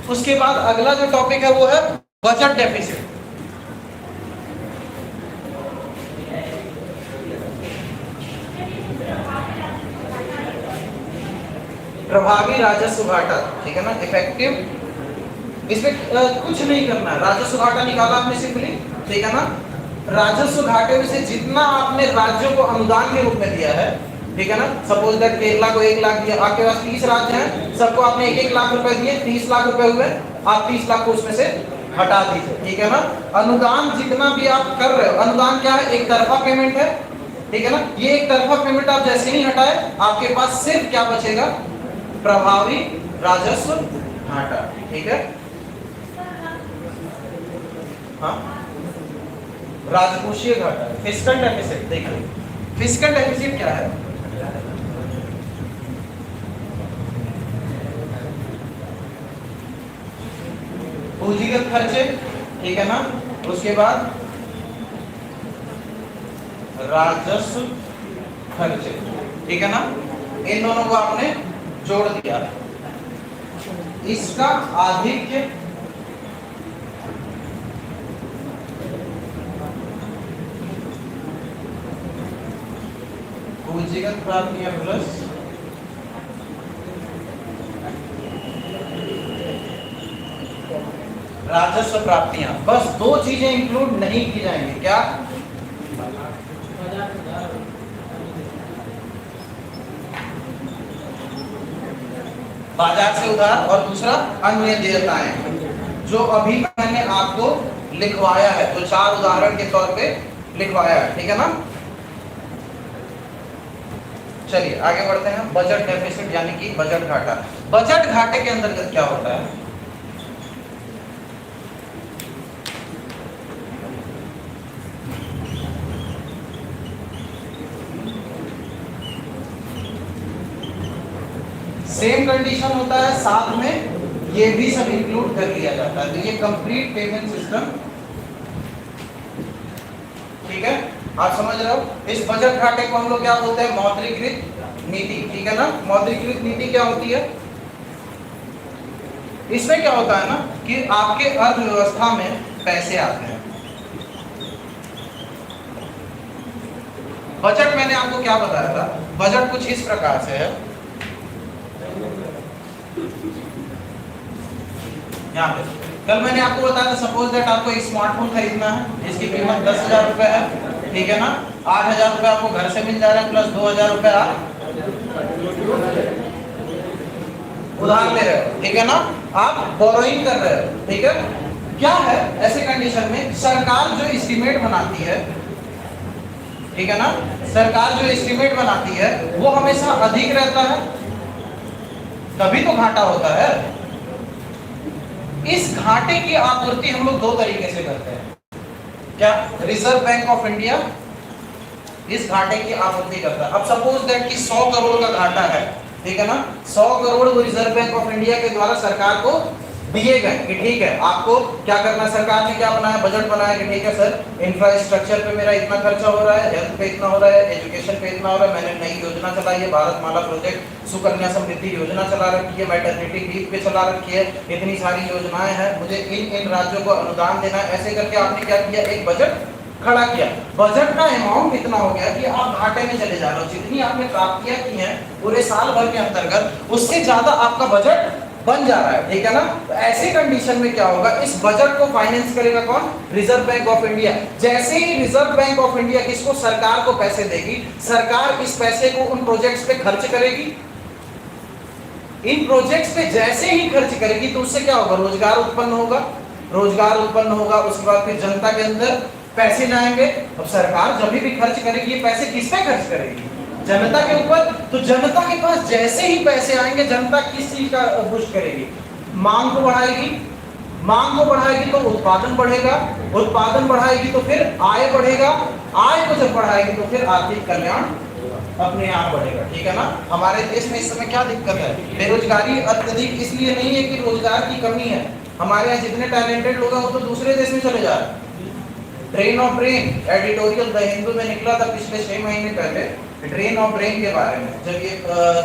Speaker 1: उसके बाद अगला जो टॉपिक है वो है बजट डेफिसिट। प्रभावी राजस्व घाटा, ठीक है ना, इफेक्टिव। इसमें कुछ नहीं करना है, राजस्व घाटा निकाला आपने सिंपली, ठीक है ना। राजस्व घाटे में से जितना आपने राज्यों को अनुदान के रूप में दिया है, ठीक है ना, सपोज दैट केरला को 1 लाख दिया, आपके पास 30 राज्य हैं, सबको आपने 1-1 लाख रुपए दिए, 30 लाख रुपए हुए, आप 30 लाख को उसमें से हटा दीजिए, ठीक है ना। अनुदान जितना भी आप कर रहे हो, अनुदान क्या है? एक तरफा पेमेंट है, ठीक है ना। ये एक तरफा पेमेंट आप जैसे ही हटाए, आपके पास सिर्फ क्या बचेगा? प्रभावी राजस्व घाटा, ठीक है। हाँ, राजकोषीय घाटा, फिस्कल डेफिसिट। देखिए फिस्कल डेफिसिट क्या है? पूंजीगत खर्चे, ठीक है ना, उसके बाद राजस्व खर्चे, ठीक है ना, इन दोनों को आपने जोड़ दिया। इसका आधिक्य पूंजीगत प्राप्तियां प्लस राजस्व प्राप्तियां। बस दो चीजें इंक्लूड नहीं की जाएंगी। क्या? बाजार से उधार और दूसरा अन्य देयताएं, जो अभी मैंने आपको लिखवाया है, तो 4 उदाहरण के तौर पे लिखवाया है। ठीक है ना? चलिए आगे बढ़ते हैं। बजट डेफिसिट यानी कि बजट घाटा। बजट घाटे के अंतर्गत क्या होता है? सेम कंडीशन होता है, साथ में ये भी सब इंक्लूड कर लिया जाता है। तो ये कंप्लीट पेमेंट सिस्टम। ठीक है, आप समझ रहे हो? इस बजट घाटे को हम लोग क्या बोलते हैं? मौद्रीकृत नीति। ठीक है ना? मौद्रीकृत नीति क्या होती है? इसमें क्या होता है ना कि आपके अर्थव्यवस्था में पैसे आते हैं। बजट मैंने आपको क्या बताया था? बजट कुछ इस प्रकार से है, यहाँ पे कल मैंने आपको बताया था, सपोज दैट आपको एक स्मार्टफोन खरीदना है, इसकी कीमत 10,000 रुपए है। ठीक है ना? 8,000 रुपए आपको घर से मिल जा रहा है, प्लस 2,000 रुपए आप उधार ले रहे हो। ठीक है ना? आप बोरोइंग कर रहे हो। ठीक है? क्या है ऐसे कंडीशन में? सरकार जो एस्टीमेट बनाती है, ठीक है ना, सरकार जो एस्टीमेट बनाती है वो हमेशा अधिक रहता है, तभी तो घाटा होता है। इस घाटे की आपूर्ति हम लोग 2 तरीके से करते हैं। क्या? रिजर्व बैंक ऑफ इंडिया इस घाटे की आपूर्ति करता है। अब सपोज दैट कि 100 करोड़ का घाटा है, ठीक है ना, 100 करोड़ वो रिजर्व बैंक ऑफ इंडिया के द्वारा सरकार को दिए गए कि ठीक है आपको क्या करना है। सरकार ने क्या बनाया? बजट बनाया कि ठीक है सर, इंफ्रास्ट्रक्चर पे मेरा इतना खर्चा हो रहा है, हेल्थ पे इतना हो रहा है, एजुकेशन पे इतना हो रहा है, मैंने नई योजना चलाई है, भारत माला प्रोजेक्ट, सुकन्या समृद्धि योजना चला रखी है, मैटरनिटी लीव पे चला रखी है, इतनी सारी योजनाएं हैं, मुझे इन राज्यों को अनुदान देना है। ऐसे करके आपने क्या किया? एक बजट खड़ा किया। बजट का अमाउंट इतना हो गया कि आप घाटे में चले जा रहे हो। जितनी आपने प्राप्तियां की हैं पूरे साल भर के अंतर्गत, उससे ज्यादा आपका बजट बन जा रहा है। ठीक है ना? तो ऐसे कंडीशन में क्या होगा? इस बजट को फाइनेंस करेगा कौन? Reserve bank of India. जैसे ही रिजर्व बैंक ऑफ इंडिया किसको? सरकार को पैसे देगी, सरकार इस पैसे को उन प्रोजेक्ट्स पे खर्च करेगी। इन प्रोजेक्ट्स पे जैसे ही खर्च करेगी तो उससे क्या होगा? रोजगार उत्पन्न होगा। रोजगार उत्पन्न होगा, उसके बाद फिर जनता के अंदर पैसे जाएंगे। अब सरकार जब भी खर्च करेगी, ये पैसे किस पे खर्च करेगी? जनता के ऊपर। तो जनता के पास जैसे ही पैसे आएंगे, जनता किस चीज का बूस्ट करेगी? मांग को बढ़ाएगी। मांग को बढ़ाएगी तो उत्पादन बढ़ेगा, उत्पादन बढ़ाएगी तो फिर आय बढ़ेगा, आय को जब बढ़ाएगी तो फिर आर्थिक कल्याण अपने आप बढ़ेगा। ठीक है ना? हमारे देश में इस समय क्या दिक्कत है? बेरोजगारी अत्यधिक इसलिए नहीं है कि रोजगार की कमी है। हमारे यहाँ जितने टैलेंटेड लोग हैं वो तो दूसरे देश में चले जा रहे हैं। Drain of brain editorial the Hindu में निकला था पिछले 6 महीने पहले, ड्रेन ऑफ ब्रेन के बारे में, जब ये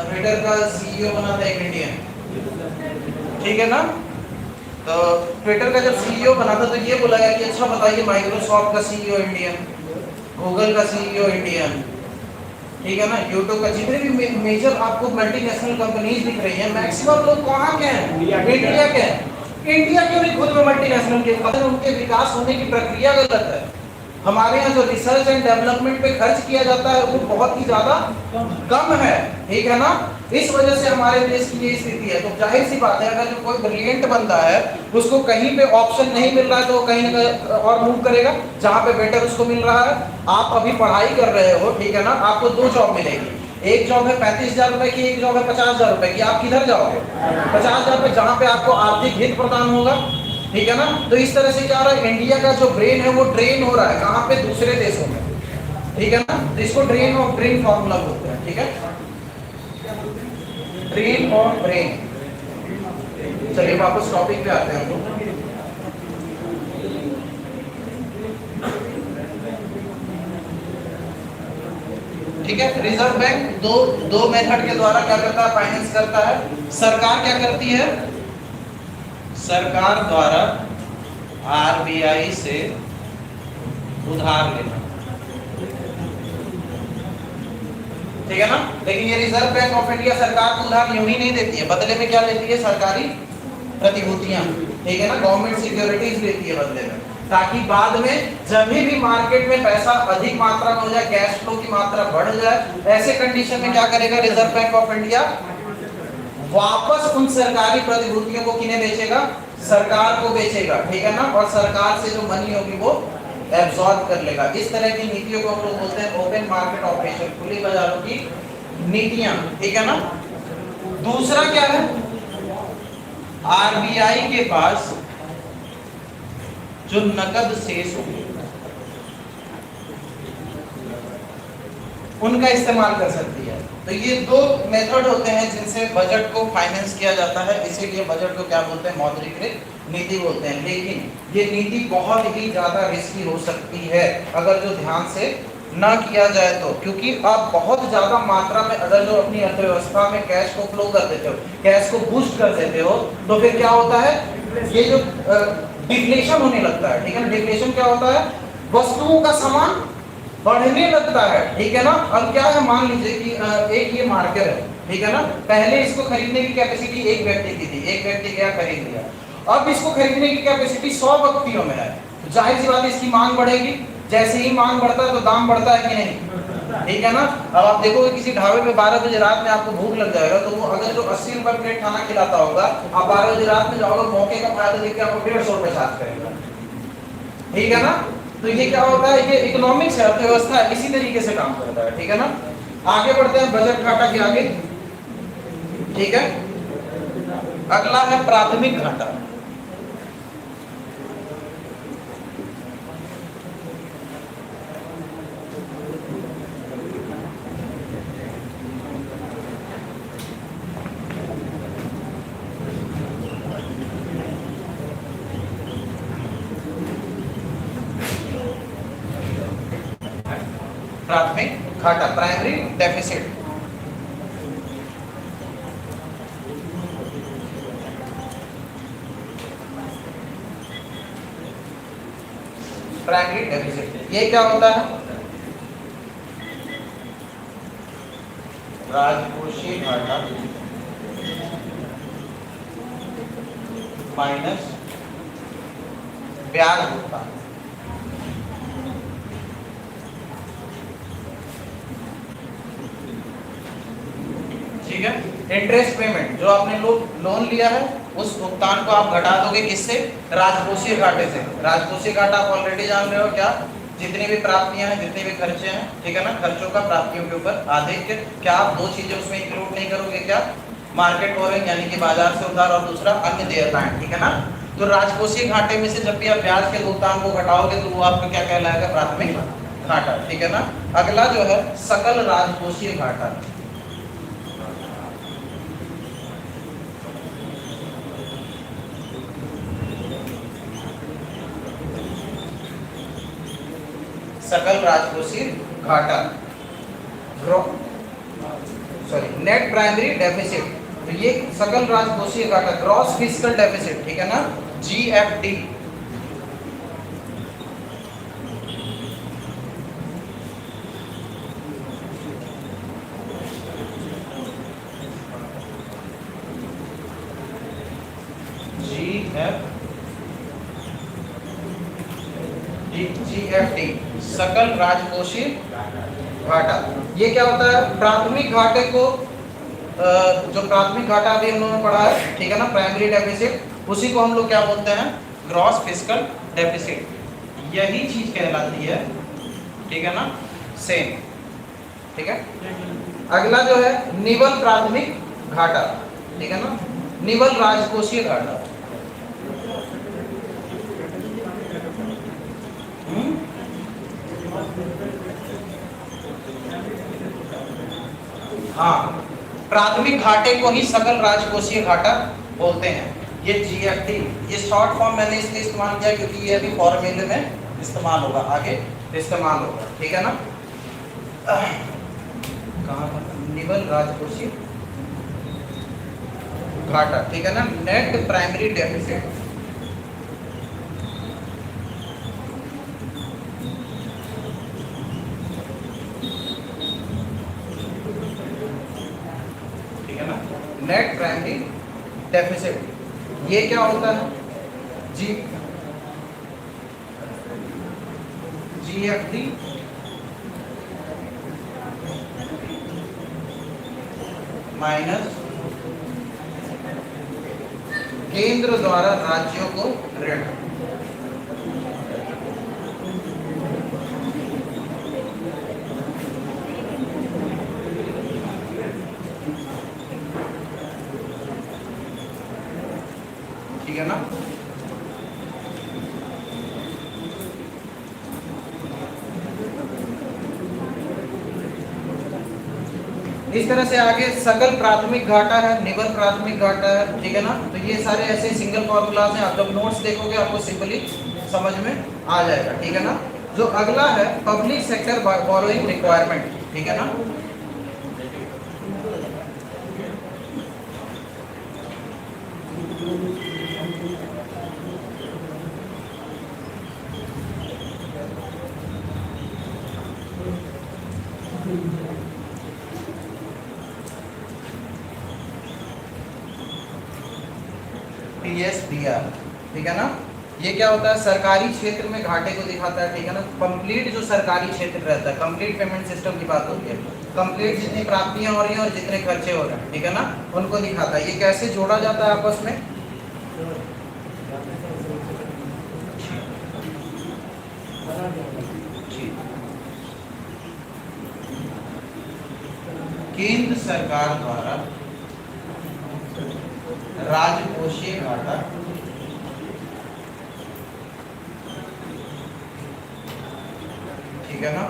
Speaker 1: ट्विटर का सीईओ बना था एक इंडियन। ठीक है ना? तो ट्विटर का जब सीईओ बना था तो ये बोला गया कि अच्छा बताइए, माइक्रोसॉफ्ट का सीईओ इंडियन, गूगल का सीईओ इंडियन, ठीक है ना, यूट्यूब का, जितने भी मेजर आपको मल्टीनेशनल कंपनीज दिख रही हैं, मैक्सिमम लोग कहाँ के हैं? इंडिया के हैं। इंडिया क्यों नहीं खुद में मल्टीनेशनल के? उनके विकास होने की प्रक्रिया गलत है। हमारे यहाँ जो रिसर्च एंड डेवलपमेंट पे खर्च किया जाता है वो बहुत ही ज्यादा कम है। ठीक है ना? इस वजह से हमारे देश की ये स्थिति है। तो जाहिर सी बात है, अगर जो कोई ब्रिलियंट बंदा है उसको कहीं पे ऑप्शन नहीं मिल रहा है तो वो कहीं ना कहीं और मूव करेगा जहाँ पे बेटर उसको मिल रहा है। आप अभी पढ़ाई कर रहे हो, ठीक है ना, आपको 2 जॉब मिलेगी। एक जॉब है 35,000 रुपए की, एक जॉब है 50,000 रुपए की। आप किधर जाओगे? 50,000 रुपए, जहाँ पे आपको आर्थिक हित प्रदान होगा। ठीक है ना? तो इस तरह से क्या हो रहा है? इंडिया का जो ब्रेन है वो ट्रेन हो रहा है कहाँ पे? दूसरे देशों में। ठीक है ना? तो इसको ड्रेन ऑफ ब्रेन फॉर्मूला बोलते हैं। ठीक है? Drain of brain. चलिए वापस टॉपिक पे आते हैं हम लोग। ठीक है? रिजर्व बैंक दो मेथड के द्वारा क्या करता है? फाइनेंस करता है। सरकार क्या करती है? सरकार द्वारा आरबीआई से उधार लेना, ठीक है ना। लेकिन ये रिजर्व बैंक ऑफ इंडिया सरकार को उधार यूं ही नहीं देती है, बदले में क्या लेती है? सरकारी प्रतिभूतियां, ठीक है ना, गवर्नमेंट सिक्योरिटीज लेती है बदले में, ताकि बाद में जब भी मार्केट में पैसा अधिक मात्रा में हो जाए, कैश फ्लो की मात्रा बढ़ जाए, ऐसे कंडीशन में क्या करेगा रिजर्व बैंक ऑफ इंडिया? वापस उन सरकारी प्रतिभूतियों को किन्हें बेचेगा? सरकार को बेचेगा, ठीक है ना, और सरकार से जो मनी होगी वो एब्सॉर्ब कर लेगा। इस तरह की नीतियों को हम लोग बोलते हैं ओपन मार्केट ऑपरेशन, खुली बाजारों की नीतियां, ठीक है ना। दूसरा क्या है? आरबीआई के पास जो नकद शेष होंगे उनका इस्तेमाल कर सकती है। तो ये दो मेथड होते हैं जिनसे बजट को फाइनेंस किया जाता है, इसीलिए बजट को क्या बोलते हैं? मौद्रिक नीति बोलते हैं। लेकिन ये नीति बहुत ही ज्यादा रिस्की हो सकती है अगर जो ध्यान से ना किया जाए तो, क्योंकि आप बहुत ज्यादा मात्रा में अगर जो अपनी अर्थव्यवस्था में कैश को फ्लो कर देते हो, कैश को बूस्ट कर देते हो, तो फिर क्या होता है? ये जो डिफ्लेशन होने लगता है, ठीक है ना। डिफ्लेशन क्या होता है? वस्तुओं का सामान बढ़ने लगता है, ठीक है ना। अब क्या है, मान लीजिए कि एक ये मार्कर है, ठीक है ना, पहले इसको खरीदने की कैपेसिटी एक व्यक्ति की थी, एक व्यक्ति गया खरीद लिया। अब इसको खरीदने की कैपेसिटी 100 व्यक्तियों में है, तो जाहिर सी बात है इसकी मांग बढ़ेगी। जैसे ही मांग बढ़ता है तो दाम बढ़ता है कि नहीं, ठीक है ना। अब आप देखोगे किसी ढाबे पे 12 बजे रात में आपको भूख लग जाएगा, तो वो अगर जो 80 रुपए प्लेट खाना खिलाता होगा, आप 12 बजे रात में जाओगे, मौके का फायदा देख के आपको 150 रुपए चार्ज करेगा, ठीक है ना। तो ये क्या होता है? ये इकोनॉमिक्स है, अर्थव्यवस्था है, इसी तरीके से काम करता है, ठीक है ना। आगे बढ़ते हैं बजट घाटा के आगे, ठीक है। अगला है प्राथमिक घाटा। प्राथमिक घाटा, प्राइमरी डेफिसिट। प्राइमरी डेफिसिट ये क्या होता है? राजकोषीय घाटा माइनस ब्याज भुगतान, ठीक है। इंटरेस्ट पेमेंट, जो आपने लोन लिया है उस भुगतान को आप घटा दोगे किससे? राजकोषीय घाटे से। राजकोषीय घाटा आप ऑलरेडी जान रहे हो, क्या? जितनी भी प्राप्तियां हैं, जितने भी खर्चे हैं, ठीक है ना, खर्चों का प्राप्तियों के ऊपर आधे। क्या आप दो चीजें उसमें इंक्लूड नहीं करोगे? क्या? मार्केट बोरोइंग यानी कि बाजार से उधार, और दूसरा अन्य देयताएं, ठीक है ना। तो राजकोषीय घाटे में से जब भी आप ब्याज के भुगतान को घटाओगे तो वो आपका क्या कहलाएगा? प्राथमिक घाटा, ठीक है ना। अगला जो है सकल राजकोषीय घाटा। सकल राजकोषीय घाटा, नेट प्राइमरी डेफिसिट। तो ये सकल राजकोषीय घाटा, ग्रॉस फिस्कल डेफिसिट, ठीक है ना, GFD। GFD सकल राजकोषीय घाटा। ये क्या होता है? प्राथमिक घाटे को, जो प्राथमिक घाटा अभी हम लोगों ने पढ़ा है, ठीक है ना, प्राइमरी डेफिसिट, उसी को हम लोग क्या बोलते हैं? Gross fiscal deficit. यही चीज कहलाती है, ठीक है ना, सेम, ठीक है। अगला जो है निवल प्राथमिक घाटा, ठीक है ना, निवल राजकोषीय घाटा। हाँ, प्राथमिक घाटे को ही सकल राजकोषीय घाटा बोलते हैं। ये GFD, ये शॉर्ट फॉर्म मैंने इसलिए इस्तेमाल किया क्योंकि ये अभी फॉर्मूले में इस्तेमाल होगा, आगे इस्तेमाल होगा, ठीक है ना। कहाँ पर? निवल राजकोषीय घाटा, ठीक है ना, नेट प्राइमरी डेफिसिट। ठीक है ना, नेट प्राइमरी डेफिसिट ये क्या होता है जी, GFD माइनस केंद्र द्वारा राज्यों को ऋण। ठीक है ना, इस तरह से आगे सकल प्राथमिक घाटा है, निबल प्राथमिक घाटा है, ठीक है ना। तो ये सारे ऐसे सिंगल फॉर्मूलाज हैं, आप जब नोट्स देखोगे आपको सिंपली समझ में आ जाएगा, ठीक है ना। जो अगला है पब्लिक सेक्टर बोरोइंग रिक्वायरमेंट, ठीक है ना। TSDR, ठीक है ना। ये क्या होता है, सरकारी क्षेत्र में घाटे को दिखाता है, ठीक है ना। कंप्लीट जो सरकारी क्षेत्र रहता है, कंप्लीट पेमेंट सिस्टम की बात होती है, कंप्लीट जितनी प्राप्तियां हो रही हैं और जितने खर्चे हो रहे हैं, ठीक है ना, उनको दिखाता है। ये कैसे जोड़ा जाता है आपस में, केंद्र सरकार द्वारा राजकोषीय घाटा ठीक है ना।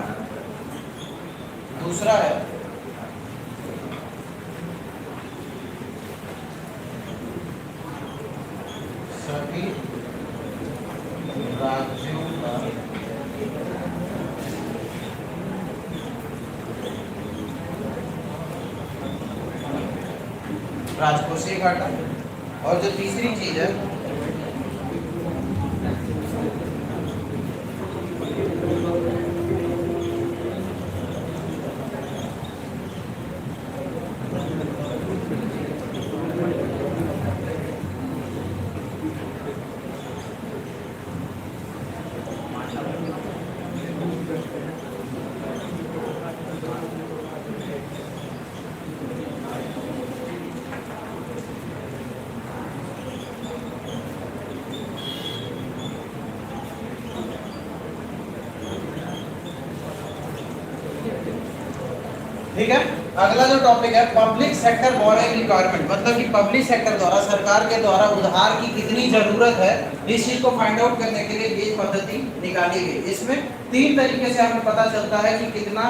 Speaker 1: दूसरा है सभी राज्यों का राजकोषीय घाटा। और जो तीसरी चीज है ठीक है। अगला जो टॉपिक है पब्लिक सेक्टर बोरोइंग रिक्वायरमेंट, मतलब कि पब्लिक सेक्टर द्वारा, सरकार के द्वारा उधार की कितनी जरूरत है, इस चीज को फाइंड आउट करने के लिए ये पद्धति निकाली गई। इसमें 3 तरीके से हमें पता चलता है कि कितना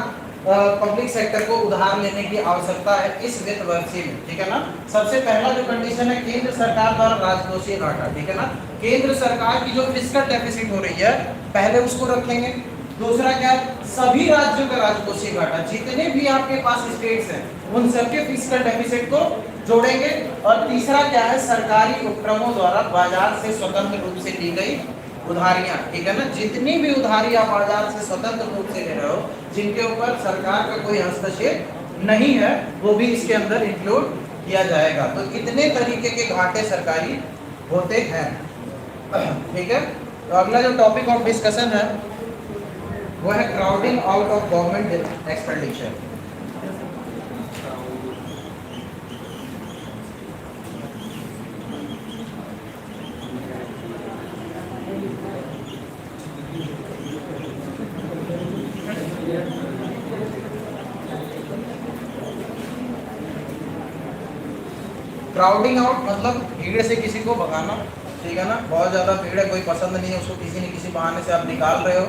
Speaker 1: पब्लिक सेक्टर को उधार लेने की आवश्यकता है इस वित्त वर्ष में, ठीक है ना। सबसे पहला जो कंडीशन है केंद्र सरकार द्वारा राजकोषीय घाटा, ठीक है ना। केंद्र सरकार की जो फिस्कल डेफिसिट हो रही है पहले उसको रखेंगे। दूसरा क्या है, सभी राज्यों का राजकोषीय घाटा, जितने भी आपके पास स्टेट्स हैं उन सबके फिस्कल डेफिसिट को जोड़ेंगे। और तीसरा क्या है, सरकारी उपक्रमों द्वारा बाजार से स्वतंत्र रूप से ली गई उधारियां, ठीक है ना। जितनी भी उधारी आप बाजार से स्वतंत्र रूप से ले रहे हो, जिनके ऊपर सरकार का कोई हस्तक्षेप नहीं है, वो भी इसके अंदर इंक्लूड किया जाएगा। तो कितने तरीके के घाटे सरकारी होते हैं, ठीक है। तो अगला जो टॉपिक ऑफ डिस्कशन है वो है crowding out of government expenditure. Crowding out मतलब भीड़ से किसी को भगाना, ठीक है ना। बहुत ज़्यादा भीड़ है, कोई पसंद नहीं है उसको, किसी न किसी बहाने से आप निकाल रहे हो,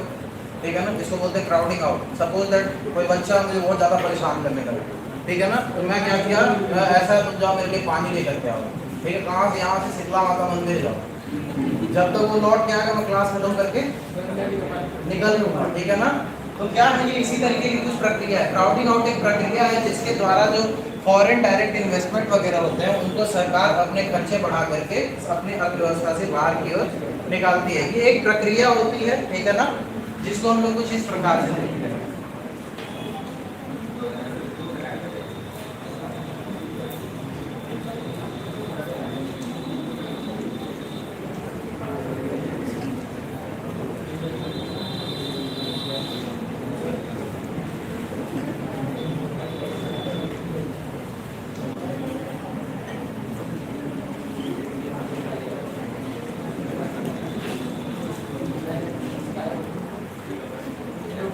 Speaker 1: ठीक है ना, इसको बोलते हैं क्राउडिंग आउट। सपोज दैट कोई बच्चा मुझे बहुत ज़्यादा परेशान करने लगा, ठीक है ना, तो मैं क्या किया, ऐसा तुम जाओ मेरे लिए पानी लेकर के आओ, ठीक है, कहाँ से, यहाँ से शीतला माता मंदिर जाओ। जब तक वो लौट के आएगा मैं क्लास खत्म करके निकल लूँगा, ठीक है ना। तो क्या है, ये इसी तरीके की कुछ प्रक्रिया है। क्राउडिंग आउट एक प्रक्रिया है जिसके द्वारा जो फॉरेन डायरेक्ट इन्वेस्टमेंट वगैरह होते हैं उनको सरकार अपने खर्चे बढ़ा करके अपनी अर्थव्यवस्था से बाहर की ओर निकालती है। ये एक प्रक्रिया होती है, ठीक है ना, जिसको हम लोग कुछ इस प्रकार से देखते हैं।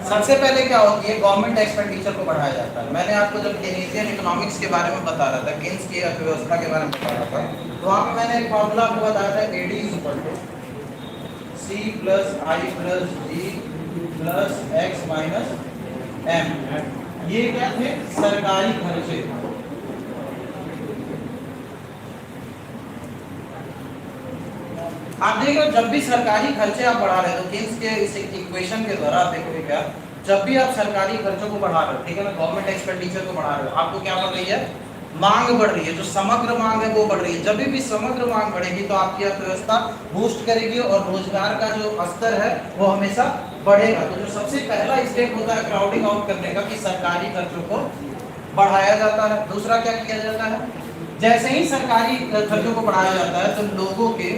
Speaker 1: सबसे पहले क्या होती है, गवर्नमेंट एक्सपेंडिचर को बढ़ाया जाता है। मैंने आपको जब केनेशियन इकोनॉमिक्स के बारे में बता रहा था, केन्स की अर्थव्यवस्था के बारे में बता रहा था, तो वहाँ पे मैंने एक फॉर्मूला आपको बताया था, AD = C + I + G + X - M। ये क्या थे, सरकारी खर्चे। आप देखो जब भी सरकारी खर्चे आप बढ़ा रहे हो, तो केन्स के इस इक्वेशन के द्वारा आप देखोगे क्या, जब भी आप सरकारी खर्चों को बढ़ा रहे हो, ठीक है ना, गवर्नमेंट एक्सपेंडिचर को बढ़ा रहे हो, आपको क्या बढ़ रही है, मांग बढ़ रही है। जो समग्र मांग है वो बढ़ रही है। जब भी समग्र मांग बढ़ेगी तो आपकी अर्थव्यवस्था बूस्ट करेगी और रोजगार का जो स्तर है वो हमेशा बढ़ेगा। तो जो सबसे पहला स्टेप होता है क्राउडिंग आउट करने का, कि सरकारी खर्चों को बढ़ाया जाता है। दूसरा क्या किया जाता है, जैसे ही सरकारी खर्चों को बढ़ाया जाता है तो लोगों के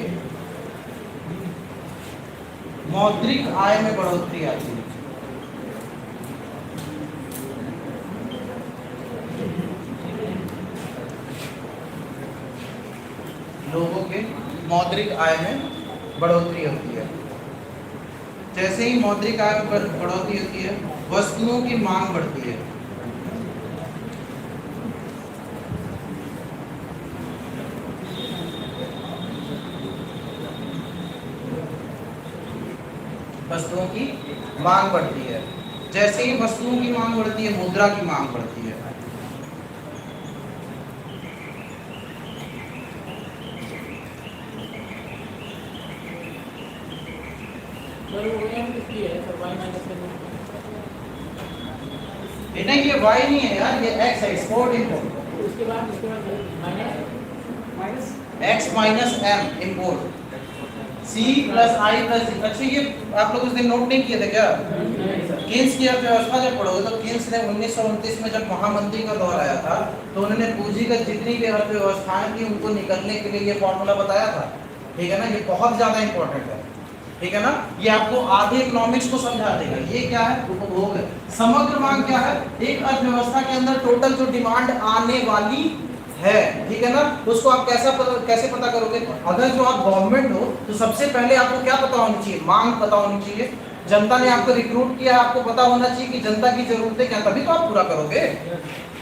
Speaker 1: मौद्रिक आय में बढ़ोतरी आती है। लोगों के मौद्रिक आय में बढ़ोतरी होती है। जैसे ही मौद्रिक आय में बढ़ोतरी होती है, वस्तुओं की मांग बढ़ती है। वस्तुओं की मांग बढ़ती है। जैसे ही वस्तुओं की मांग बढ़ती है, मुद्रा की मांग बढ़ती है। नहीं, ये y नहीं है यार, ये x है, एक्सपोर्ट इंपोर्ट। उसके बाद x - m import, C + I + G। अच्छा, ये आप लोग उस दिन नोट नहीं किए थे क्या? केन्स की अर्थव्यवस्था जब पढ़ोगे तो केन्स ने 1929 में जब महामंदी का दौर आया था तो उन्होंने पूंजीगत जितनी भी अर्थव्यवस्थाएं थी उनको निकलने के लिए ये फॉर्मूला बताया था, ठीक है ना। ये बहुत ज्यादा इंपॉर्टेंट है, ठीक है ना। ये आपको आधे इकोनॉमिक्स को समझा देगा। ये क्या है, उपभोग है। समग्र मांग क्या है, एक अर्थव्यवस्था के अंदर टोटल जो डिमांड आने वाली है, ठीक है ना, उसको आप कैसे पता करोगे। अगर जो आप गवर्नमेंट हो तो सबसे पहले आपको क्या पता होनी चाहिए, मांग पता होनी चाहिए। जनता ने आपको रिक्रूट किया, आपको पता होना चाहिए कि जनता की जरूरतें क्या, तभी तो आप पूरा करोगे।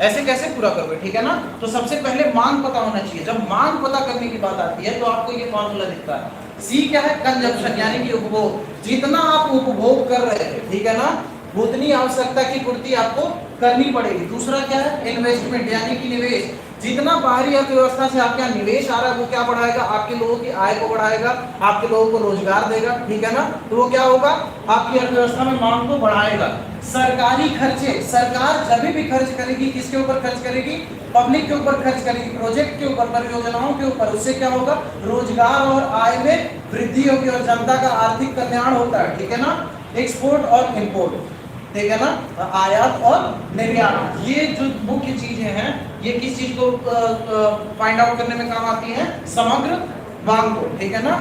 Speaker 1: ऐसे कैसे पूरा करोगे, ठीक है ना। तो सबसे पहले मांग पता होना चाहिए। जब मांग पता करने की बात आती है तो आपको ये फॉर्मूला दिखता है। सी क्या है, कंजप्शन, यानी कि उपभोग। जितना आप उपभोग कर रहे थे, ठीक है ना, उतनी आवश्यकता की पूर्ति आपको करनी पड़ेगी। दूसरा क्या है, इन्वेस्टमेंट, यानी कि निवेश। जितना बाहरी अर्थव्यवस्था से आपका निवेश आ रहा है वो क्या बढ़ाएगा, आपके लोगों की आय को बढ़ाएगा, आपके लोगों को रोजगार देगा, ठीक है ना। तो वो क्या होगा, आपकी अर्थव्यवस्था में मांग को बढ़ाएगा। सरकारी खर्चे, सरकार जब भी खर्च करेगी किसके ऊपर खर्च करेगी, पब्लिक के ऊपर खर्च करेगी, प्रोजेक्ट के ऊपर, परियोजनाओं के ऊपर। उससे क्या होगा, रोजगार और आय में वृद्धि होगी और जनता का आर्थिक कल्याण होता है, ठीक है ना। एक्सपोर्ट और इंपोर्ट, ठीक है ना, आयात और निर्यात, ये जो मुख्य चीजें हैं ये किस चीज को फाइंड आउट करने में काम आती है, समग्र मांग को, ठीक है ना।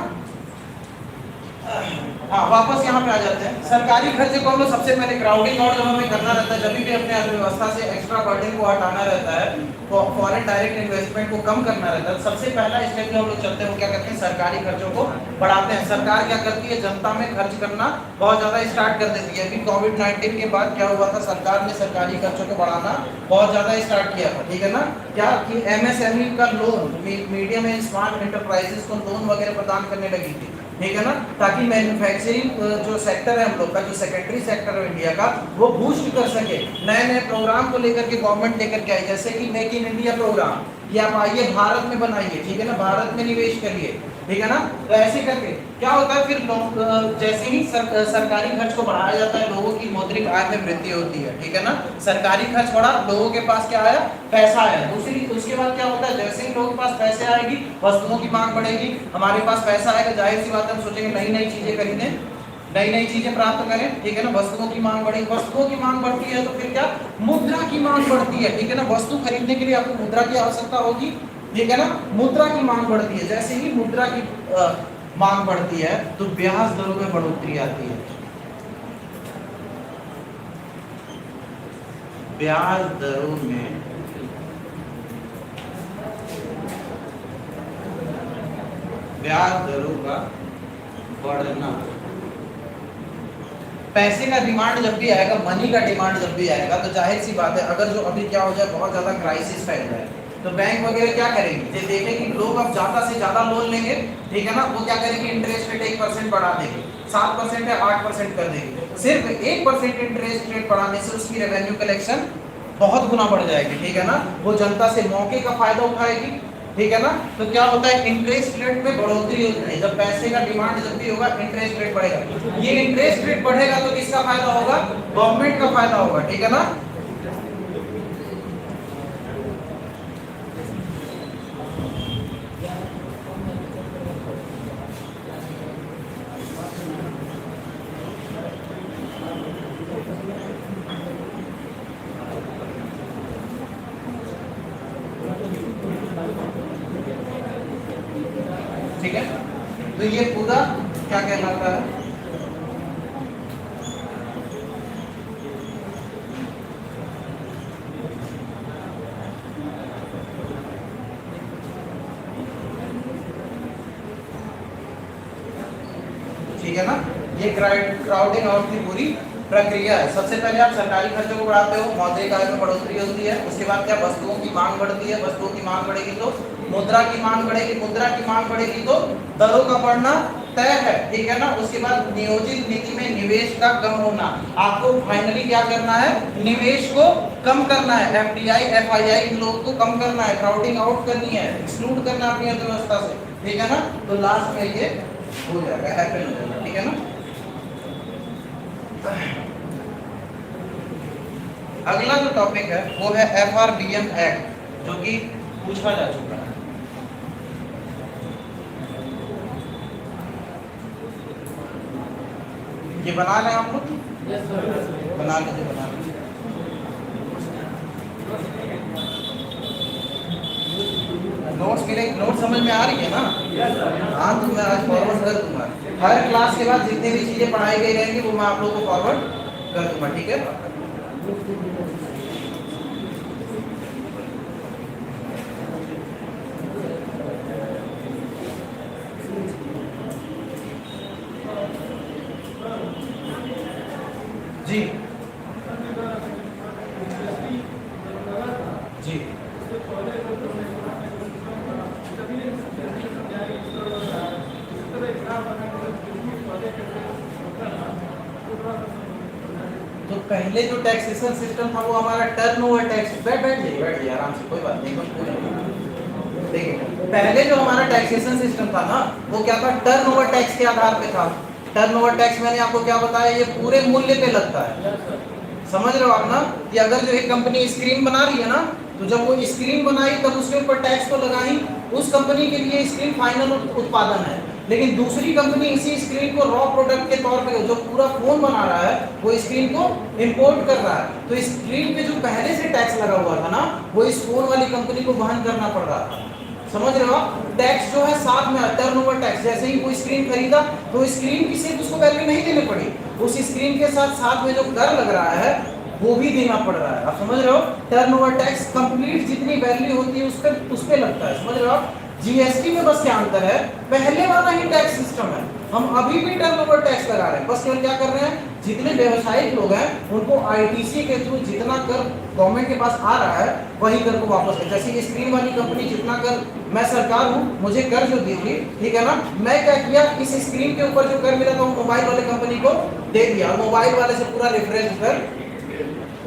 Speaker 1: हाँ, वापस यहाँ पे आ जाते हैं। सरकारी खर्चे को हम लोग सबसे पहले क्राउडिंग आउट जब हमें करना रहता है, जब भी अपने अर्थव्यवस्था से एक्स्ट्रा बर्डन को हटाना रहता है, फॉरेन डायरेक्ट इन्वेस्टमेंट को कम करना रहता है, सबसे पहला स्टेप जो हम लोग चलते हैं वो क्या करते हैं, सरकारी खर्चों को बढ़ाते हैं। सरकार क्या करती है, जनता में खर्च करना बहुत ज्यादा स्टार्ट कर देती है। अभी कोविड-19 के बाद क्या हुआ था, सरकार ने सरकारी खर्चों को बढ़ाना बहुत ज्यादा स्टार्ट किया था, ठीक है ना। क्या कि MSME का loan, medium and small enterprises को लोन वगैरह प्रदान करने लगी थी, ठीक है ना, ताकि मैन्युफैक्चरिंग जो सेक्टर है हम लोग का, जो सेकेंडरी सेक्टर है इंडिया का, वो बूस्ट कर सके। नए नए प्रोग्राम को लेकर के गवर्नमेंट लेकर के आई, जैसे कि मेक इन इंडिया प्रोग्राम, कि आप आइए भारत में बनाइए, ठीक है ना, भारत में निवेश करिए, ठीक है ना। तो ऐसे करके क्या होता है, फिर लोग जैसे ही सरकारी खर्च को बढ़ाया जाता है, लोगों की मौद्रिक आय में वृद्धि होती है, ठीक है ना। सरकारी खर्च बढ़ा, लोगों के पास क्या आया, पैसा आया। दूसरी उसके बाद क्या होता है, जैसे ही लोगों के पास पैसे आएगी, वस्तुओं की मांग बढ़ेगी, हमारे पास पैसा आएगा, जाहिर सी बात है हम सोचेंगे नई नई चीजें खरीदें, नई नई चीजें प्राप्त करें, ठीक है ना। वस्तुओं की मांग बढ़ेगी, वस्तुओं की मांग बढ़ती है तो फिर क्या, मुद्रा की मांग बढ़ती है, ठीक है ना। वस्तु खरीदने के लिए आपको मुद्रा की आवश्यकता होगी, ठीक है ना। मुद्रा की मांग बढ़ती है, जैसे ही मुद्रा की मांग बढ़ती है तो ब्याज दरों में बढ़ोतरी आती है। ब्याज दरों में ब्याज दरों का बढ़ना, पैसे का डिमांड जब भी आएगा, मनी का डिमांड जब भी आएगा, तो जाहिर सी बात है, अगर जो अभी क्या हो जाए, बहुत ज्यादा क्राइसिस फैल जाए, तो बैंक वगैरह क्या करेंगे, ये देखें कि लोग अब ज्यादा से ज्यादा लोन लेंगे, ठीक है ना, वो क्या करेंगे, इंटरेस्ट रेट 1% बढ़ा देंगे, 7% या 8% कर देंगे। सिर्फ 1% इंटरेस्ट रेट बढ़ाने से उसकी रेवेन्यू कलेक्शन बहुत गुना बढ़ जाएगी, ठीक है ना। वो जनता से मौके का फायदा उठाएगी, ठीक है ना। तो क्या होता है, इंटरेस्ट रेट में बढ़ोतरी होती है, जब पैसे का डिमांड जब भी होगा, इंटरेस्ट रेट बढ़ेगा। ये इंटरेस्ट रेट बढ़ेगा तो किसका फायदा होगा, गवर्नमेंट का फायदा होगा, ठीक है ना। ठीक है, तो ये पूरा क्या कहलाता है, ठीक है ना। ये क्राउडिंग आउट की पूरी प्रक्रिया है। सबसे पहले आप सरकारी खर्चों को बढ़ाते हो, मौद्रिक आय में बढ़ोतरी होती है, उसके बाद क्या, वस्तुओं की मांग बढ़ती है, वस्तुओं की मांग बढ़ेगी तो मुद्रा की मांग बढ़ेगी, मुद्रा की मांग बढ़ेगी तो दरों का बढ़ना तय है, ठीक है ना। उसके बाद नियोजित नीति में निवेश का कम होना, आपको फाइनली क्या करना है, निवेश को कम करना है, एफडीआई एफआईआई इन लोगों को कम करना है, क्राउडिंग आउट करनी है, एक्सक्लूड करना अपनी अर्थव्यवस्था से, ठीक है ना। तो लास्ट में ये हो जाएगा, हैपन हो जाएगा, ठीक है ना। अगला जो टॉपिक है वो है एफआरबीएम एक्ट, जो कि पूछा जा चुका है। ये बना लें आप लोग, बना लीजिए, बना लीजिए। नोट्स मिले, नोट समझ में आ रही है ना। हाँ, तो मैं आज फॉरवर्ड कर दूंगा, हर क्लास के बाद जितनी भी चीजें पढ़ाई गई रहेंगी वो मैं आप लोगों को फॉरवर्ड कर दूंगा, ठीक है। जी जी, तो पहले जो टैक्सेशन सिस्टम था वो हमारा टर्नओवर टैक्स, बैठ जाइए आराम से, कोई बात नहीं। देखिए, पहले जो हमारा टैक्सेशन सिस्टम था ना, वो क्या था, टर्नओवर टैक्स के आधार पे था। टर्नओवर टैक्स मैंने आपको क्या बताया, ये पूरे मूल्य पे लगता है, समझ रहे हो आप ना, कि अगर जो एक कंपनी स्क्रीन बना रही है ना, तो जब वो स्क्रीन बनाई तब उसके ऊपर टैक्स तो लगा ही, उस कंपनी के लिए स्क्रीन फाइनल उत्पादन है। लेकिन दूसरी कंपनी इसी स्क्रीन को रॉ प्रोडक्ट के तौर पे, जो पूरा फोन बना रहा है, वो स्क्रीन को इंपोर्ट कर रहा है, तो स्क्रीन पे जो पहले से टैक्स लगा हुआ था ना, वो इस फोन वाली कंपनी को वहन करना पड़ रहा था, समझ रहे हो आप। टैक्स जो है साथ में, टर्नओवर टैक्स, जैसे ही कोई स्क्रीन खरीदा तो स्क्रीन की सिर्फ उसको वैल्यू नहीं देनी पड़ी, उस स्क्रीन के साथ साथ में जो कर लग रहा है वो भी देना पड़ रहा है, आप समझ रहे हो। टर्नओवर टैक्स कंप्लीट जितनी वैल्यू होती है उस पे लगता है, समझ रहे हो आप। जीएसटी में बस क्या अंतर है, पहले वाला ही टैक्स सिस्टम है, हम अभी भी टर्नओवर टैक्स लगा रहे हैं, बस केवल क्या कर रहे हैं, जितने व्यवसायिक लोग हैं उनको आईटीसी के थ्रू जितना कर गवर्नमेंट के पास आ रहा है वही कर को वापस कर, जैसे स्क्रीन वाली कंपनी जितना कर, मैं सरकार हूँ, मुझे कर जो दी थी, ठीक है ना, मैं क्या किया, इस स्क्रीन के ऊपर जो कर मिला था मोबाइल वाले कंपनी को दे दिया, मोबाइल वाले से पूरा रेफरेंस कर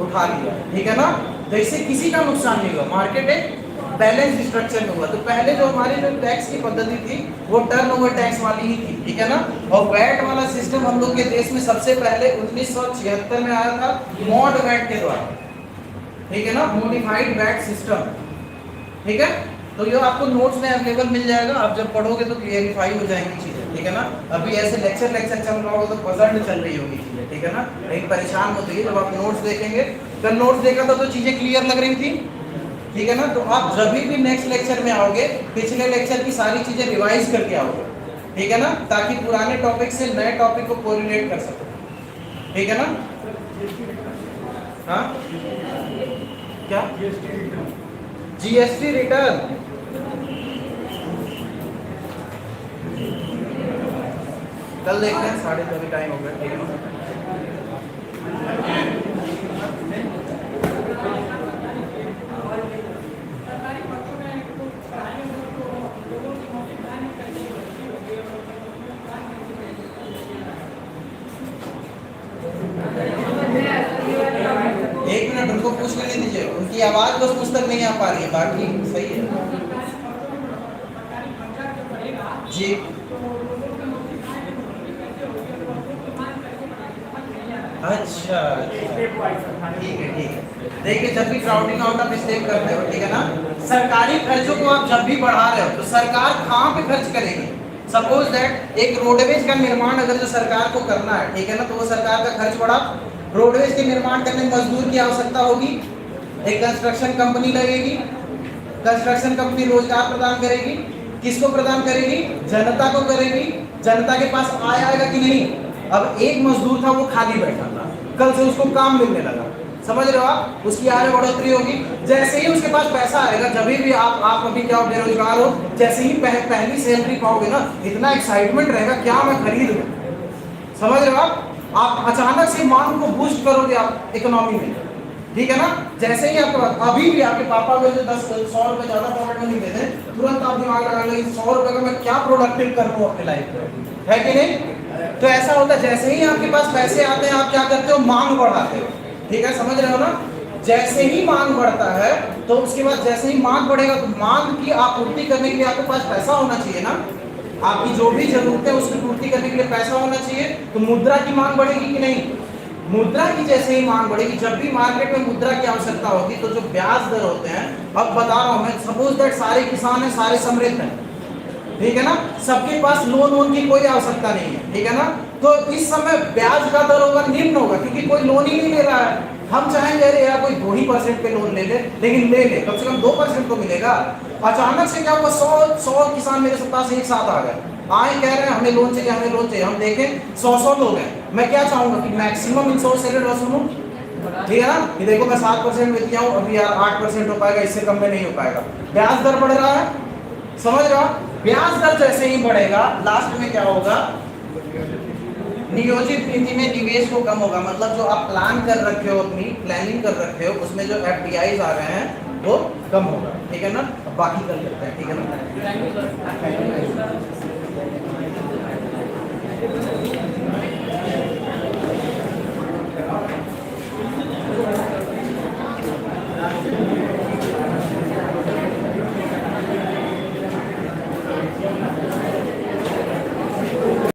Speaker 1: उठा लिया, ठीक है ना। तो इससे किसी का नुकसान नहीं हुआ, मार्केट एक बैलेंस स्ट्रक्चर में हुआ। तो पहले जो हमारी जो टैक्स की पद्धति थी वो टर्नओवर टैक्स वाली ही थी, ठीक है ना। और वैट वाला सिस्टम हम लोग के देश में सबसे पहले 1976 में आया था मॉड वैट के द्वारा, ठीक है ना, मॉडिफाइड वैट सिस्टम, ठीक है। तो ये आपको नोट्स में अवेलेबल मिल जाएगा, आप जब पढ़ोगे तो क्लियरिफाई हो जाएंगी चीजें, ठीक है ना। अभी ऐसे लेक्चर चल रहा होगा तो पजल चल रही होगी चीजें, ठीक है ना। लेकिन परेशान मत होइए, जब आप नोट्स देखेंगे, कल नोट्स देखा था तो चीजें क्लियर लग रही थी, ठीक है ना। तो आप जब भी नेक्स्ट लेक्चर में आओगे पिछले लेक्चर की सारी चीजें रिवाइज करके आओगे, ठीक है ना, ताकि पुराने टॉपिक से नए टॉपिक को कोरिलेट कर सको, ठीक है ना। हाँ क्या जीएसटी रिटर्न, कल देखते हैं, 2:30 टाइम हो गया, ठीक है ना। एक मिनट उनको पूछ लेने दीजिए, उनकी आवाज बस मुझ तक नहीं आ पा रही है, बाकी सही है जी। अच्छा ठीक है, ठीक है। देखिए जब भी क्राउडिंग आउट ऑफ स्टेट करते हो, ठीक है ना, सरकारी खर्चों को आप जब भी बढ़ा रहे हो तो सरकार कहाँ पे खर्च करेगी। सपोज दैट एक रोडवेज का निर्माण अगर जो सरकार को करना है, ठीक है ना, तो वो सरकार का खर्च बढ़ा, रोडवेज के निर्माण करने में मजदूर की आवश्यकता होगी, एक कंस्ट्रक्शन कंपनी लगेगी, कंस्ट्रक्शन कंपनी रोजगार प्रदान करेगी, किसको प्रदान करेगी, जनता को करेगी, जनता के पास आय आएगा कि नहीं। अब एक मजदूर था वो खाली बैठा था, कल से उसको काम मिलने लगा, समझ रहे हो आप, उसकी आय बढ़ोतरी होगी। जैसे ही उसके पास पैसा आएगा, जब भी आप अभी क्या बेरोजगार हो, जैसे ही पहली सैलरी पाओगे ना, इतना एक्साइटमेंट रहेगा क्या मैं खरीद लूं, समझ रहे हो आप अचानक से मांग को बूस्ट करोगे आप इकोनॉमी में, ठीक है ना। जैसे ही आपके पास, अभी भी आपके पापा को जो 100 रुपए ज्यादा पॉकेट में नहीं देते, तुरंत आप दिमाग लगा लो 100 रुपए का मैं क्या प्रोडक्टिव कर लूं अपने लाइफ में, है कि नहीं। तो ऐसा होता है, जैसे ही आपके पास पैसे आते हैं आप क्या करते हो, मांग बढ़ाते हो, ठीक है, समझ रहे हो ना। जैसे ही मांग बढ़ता है तो उसके बाद जैसे ही मांग बढ़ेगा तो मांग की आपूर्ति करने के लिए आपके पास पैसा होना चाहिए ना, आपकी जो भी जरूरत है उसकी पूर्ति करने के लिए पैसा होना चाहिए। तो मुद्रा की मांग बढ़ेगी कि नहीं, मुद्रा की जैसे ही मांग बढ़ेगी, जब भी मार्केट में मुद्रा की आवश्यकता होगी तो जो ब्याज दर होते हैं, अब बता रहा हूं मैं, सपोज दैट सारे किसान हैं, सारे समृद्ध हैं, ठीक है ना, सबके पास लोन की कोई आवश्यकता नहीं है, ठीक है ना। तो इस समय ब्याज का दर होगा निम्न होगा, क्योंकि कोई लोन ही नहीं ले रहा है। हम चाहेंगे अरे यार कोई 2% पे लोन ले ले, लेकिन ले ले, कम से कम 2% तो मिलेगा। अचानक से क्या हुआ, 100 किसान मेरे पास एक साथ आ गए, आए कह रहे हैं हमें लोन चाहिए, हमें लोन चाहिए। हम देखें 100 लोग हैं, मैं क्या चाहूंगा कि मैक्सिमम इन 100 से ऋण वसूलूं, ठीक है ना। ये देखो मैं 7% में दिया हूं, अभी यार 8% हो पाएगा, इससे कम में नहीं हो पाएगा। ब्याज दर बढ़ रहा है, समझ रहा, ब्याज दर जैसे ही बढ़ेगा लास्ट में क्या होगा, नियोजित नीति में निवेश को कम होगा। मतलब जो आप प्लान कर रखे हो, अपनी प्लानिंग कर रखे हो, उसमें जो FDIs आ रहे हैं वो कम होगा, ठीक है ना। बाकी कर लेते हैं, ठीक है ना।